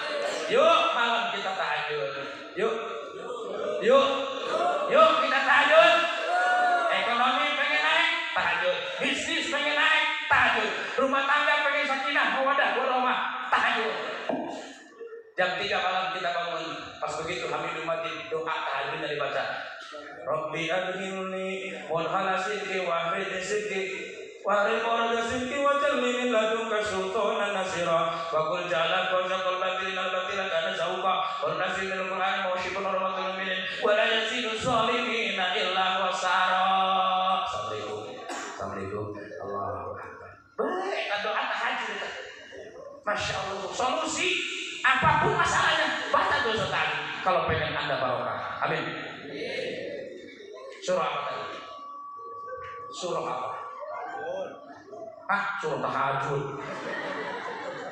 yuk malam kita tahajud. Yuk kita tahajud. Ekonomi pengen naik, tahajud. Bisnis pengen naik, tahajud. Rumah tangga pengen sakinah, mawaddah warahmah, tahajud. Jam 3 malam kita bangun. Pas begitu Hamidul Majid doa tahajudnya dibaca. Rabbi adhilni mudhala sidqi wa ahridni sidqi wa ahrid murada sidqi wa jalni min ladunka sultanan nasira wa qul ja'ala qawzaqal batilina al-batila kana zawqa wa nasil minal qur'ani wa shifun rahmatul mu'minin wa la yazidu zalimina illa wasara. Assalamualaikum. Allahu akbar. Baik, doa tahajud. Masya Allah. Solusi apapun masalahnya baca doa tadi kalau pengen Anda barokah. Amin. Surah apa tadi? Surah apa? Surah tahajud.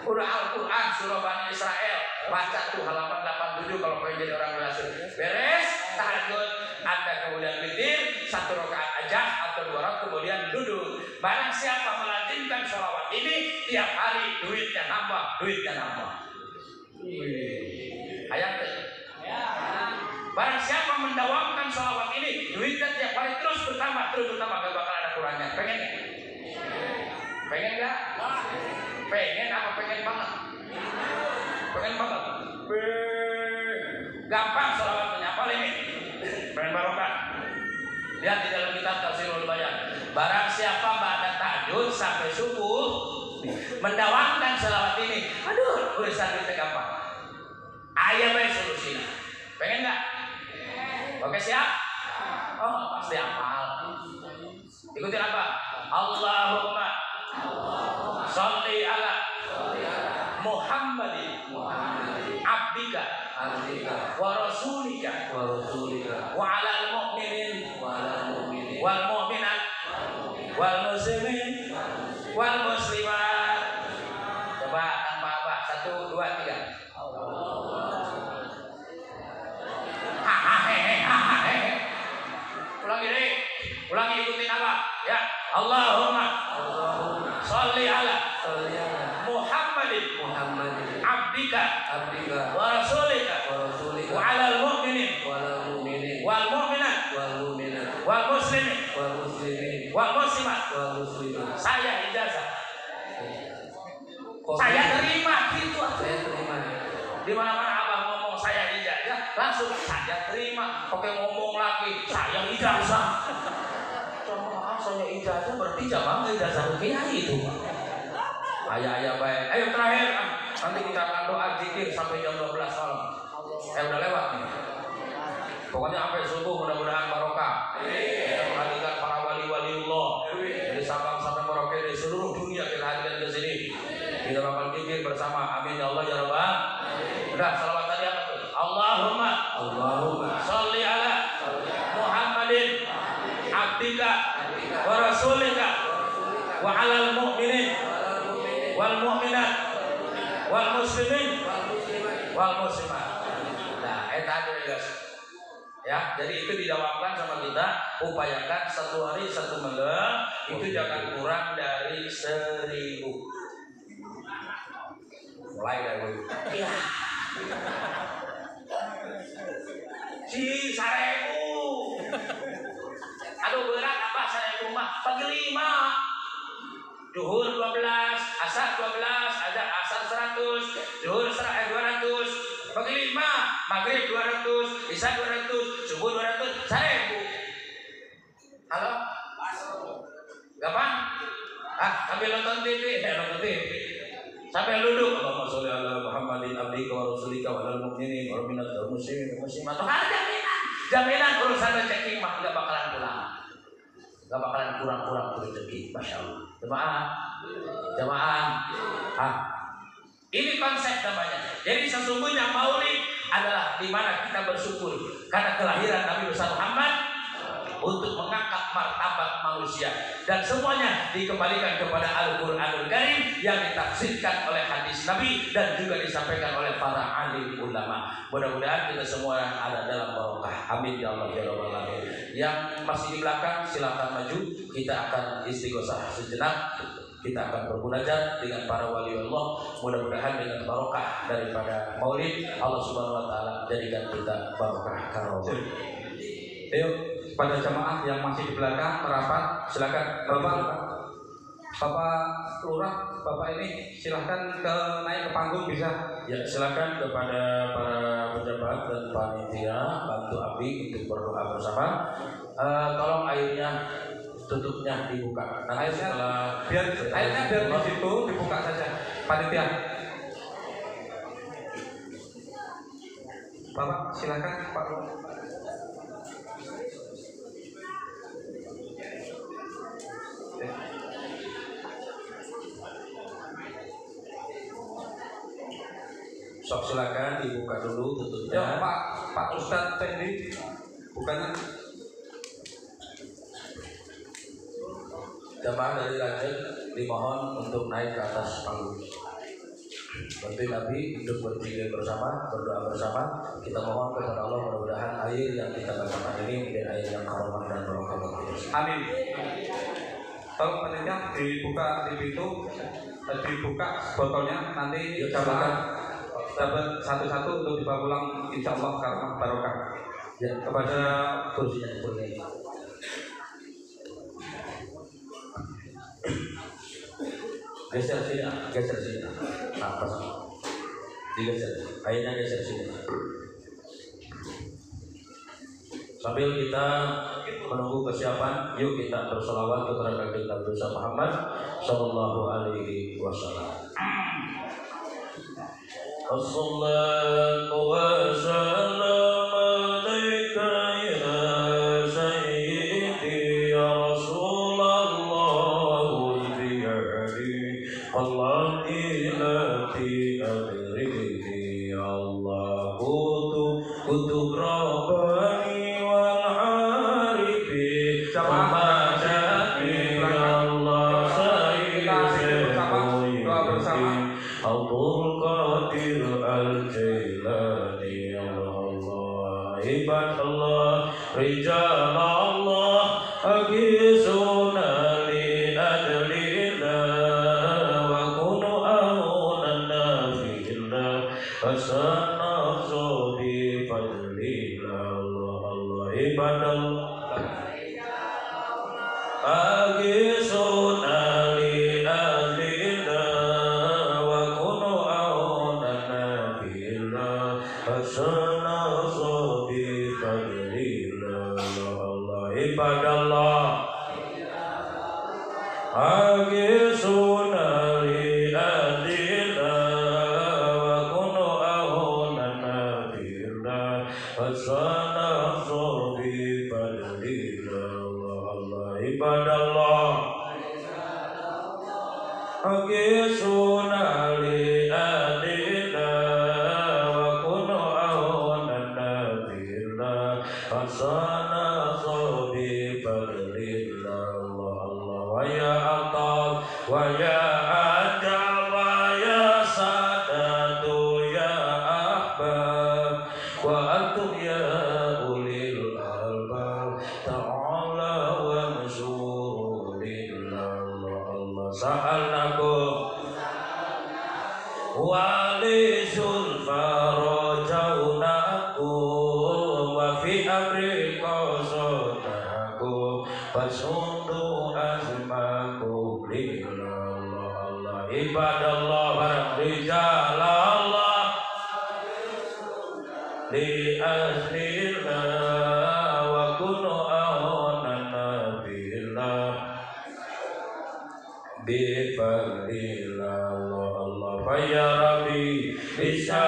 Udah Al-Quran, surah Bani Israel. Baca tuh halaman 87 kalau pengen jadi orang berhasil. Beres, tahajud. Anda kemudian witir, 1 rakaat aja atau 2 rakaat kemudian duduk. Barang siapa melazimkan sholawat ini, tiap hari duitnya nambah. Ayat barang siapa mendawamkan sholawat ini, duitnya tiap hari terus bertambah, gak bakal ada kurangnya. Pengen nggak? Pengen apa? Pengen banget. Gampang sholawatnya, apa ini? Pengen barokah. Lihat di dalam kitab Tafsirul Bayan. Barang siapa ba'da tahajud sampai subuh mendawamkan sholawat ini, aduh urusan duitnya gampang. wa 'alal mu'minin wal mu'minat wal muslimin wal muslimat. Coba tanpa apa? 1, 2, 3. Ulangi ikutin apa? Ya. Allahumma sholli ala Muhammadin abdika wa rasulika wa 'alal mu'minin wal mu'minat wal muslimin wal muslimat. Saya ijazah. Saya terima gitu. Di mana-mana abang ngomong saya ijazah, langsung saya terima. Oke, ngomong lagi saya ijazah. Coba saya ijazah berarti jamaah ijazah kiai itu. Ayah baik. Ayo terakhir, nanti kita akan doa zikir sampai jam 12 malam. Udah lewat nih. Pokoknya sampai subuh mudah-mudahan barokah. Kita menghadirkan para wali-waliullah dari Sabang sampai Merauke, dari seluruh dunia kita hadirkan ke sini. Kita bakal zikir bersama. Amin ya Allah ya Rabbal. Udah, salawat tadi apa tuh? Allahumma sholli ala Muhammadin abdika wa rasulika wa 'alal mu'minin wal mu'minat wal muslimin wal muslimat. Nah, tadi guys. Ya, jadi itu didawamkan sama kita, upayakan 1 hari 1 malam itu jangan kurang dari 1000. Mulai dari ya. Si 1000. Aduh berat apa 1000 mah? Pagi 5. Zuhur 12, asar 12, asar 100, zuhur 200. Pagi 5, maghrib 200, isya 200, subuh 200, 1000. Halo? Gampang? Sambil nonton TV, sampai duduk. Allahumma sholli ala Muhammadin abdika wa rasulika wa 'alal mu'minin wal mu'minat wal muslimin wal muslimat. Ada jaminan urusan rezeki mah enggak bakalan pulang. Enggak bakalan kurang-kurang rezeki, masyaallah. Jemaah. Ini konsep namanya. Jadi sesungguhnya Maulid adalah di mana kita bersyukur karena kelahiran Nabi besar Muhammad untuk mengangkat martabat manusia, dan semuanya dikembalikan kepada Al-Qur'anul Karim yang ditafsirkan oleh hadis Nabi dan juga disampaikan oleh para alim ulama. Mudah-mudahan kita semua ada dalam barokah. Amin ya Allah ya Rabbal alamin. Yang masih di belakang silakan maju, kita akan istighosah sejenak. Kita akan bermunajat dengan para wali Allah. Mudah-mudahan dengan barokah daripada Maulid Allah Subhanahu wa taala jadikan kita barokah karomah. Ayo pada jamaah yang masih di belakang merapat, silakan Bapak Lurah, Bapak ini silakan naik ke panggung bisa. Ya, silakan kepada para pejabat dan panitia bantu Abi untuk berdoa bersama. Tolong airnya tutupnya dibuka. Nanti setelah airnya biar di situ dibuka saja. Panitia. Bapak silakan Pak. Sok silakan dibuka dulu tutupnya. Ya, Pak Ustadz Fendi bukannya. Jamaah dari Rajen dimohon untuk naik ke atas panggung. Bantu Nabi untuk berzikir bersama, berdoa bersama. Kita mohon kepada Allah mudah-mudahan air yang kita bacakan ini menjadi air yang karomah dan barokah. Amin. Tolong panitia dibuka di pintu, dibuka botolnya, nanti jamaah dapat satu-satu untuk dibawa pulang insya Allah karena barokah. Ya, kepada kursinya ini. Geser sini. Apa sih? Digeser. Airnya geser sini. Sambil kita menunggu kesiapan, yuk kita bersolawat kepada baginda Nabi Muhammad Sallallahu Alaihi Wasallam. Assalatu wassalamu alaika ya sayyidi ya Rasulullah bi'adi Allah ilati adrihi Allah kutu rabbah ibadi Allah ibad Allah rijal Allah agisuna li adlillah wa kunu aunana fillah fasanazu bi fadlillah Allah ibad Allah agisuna li adlillah wa kunu aunana fillah fasanazu bi fadlillah Allah ibadallah agisuna li adlillah wa kunu aunana fillah fasanazu bi fadlillah Allah ibadallah agisuna li adlillah wa kunu aunana fillah fasanazu bi fadlillah Allah wa ya atab wa ya ajab wa ya sadatu ya ahbab wa antum ya ulil albab ta'ala wa masyuru lillah Allah sa'alnakum wali zulfarojaunakum wa fi amri qasadakum fasundu azmakum lillah Allah ibadallah barang rijal Allah li azlillah wa kunu aunana billah bi fadlillah Allah fa ya rabbi bisa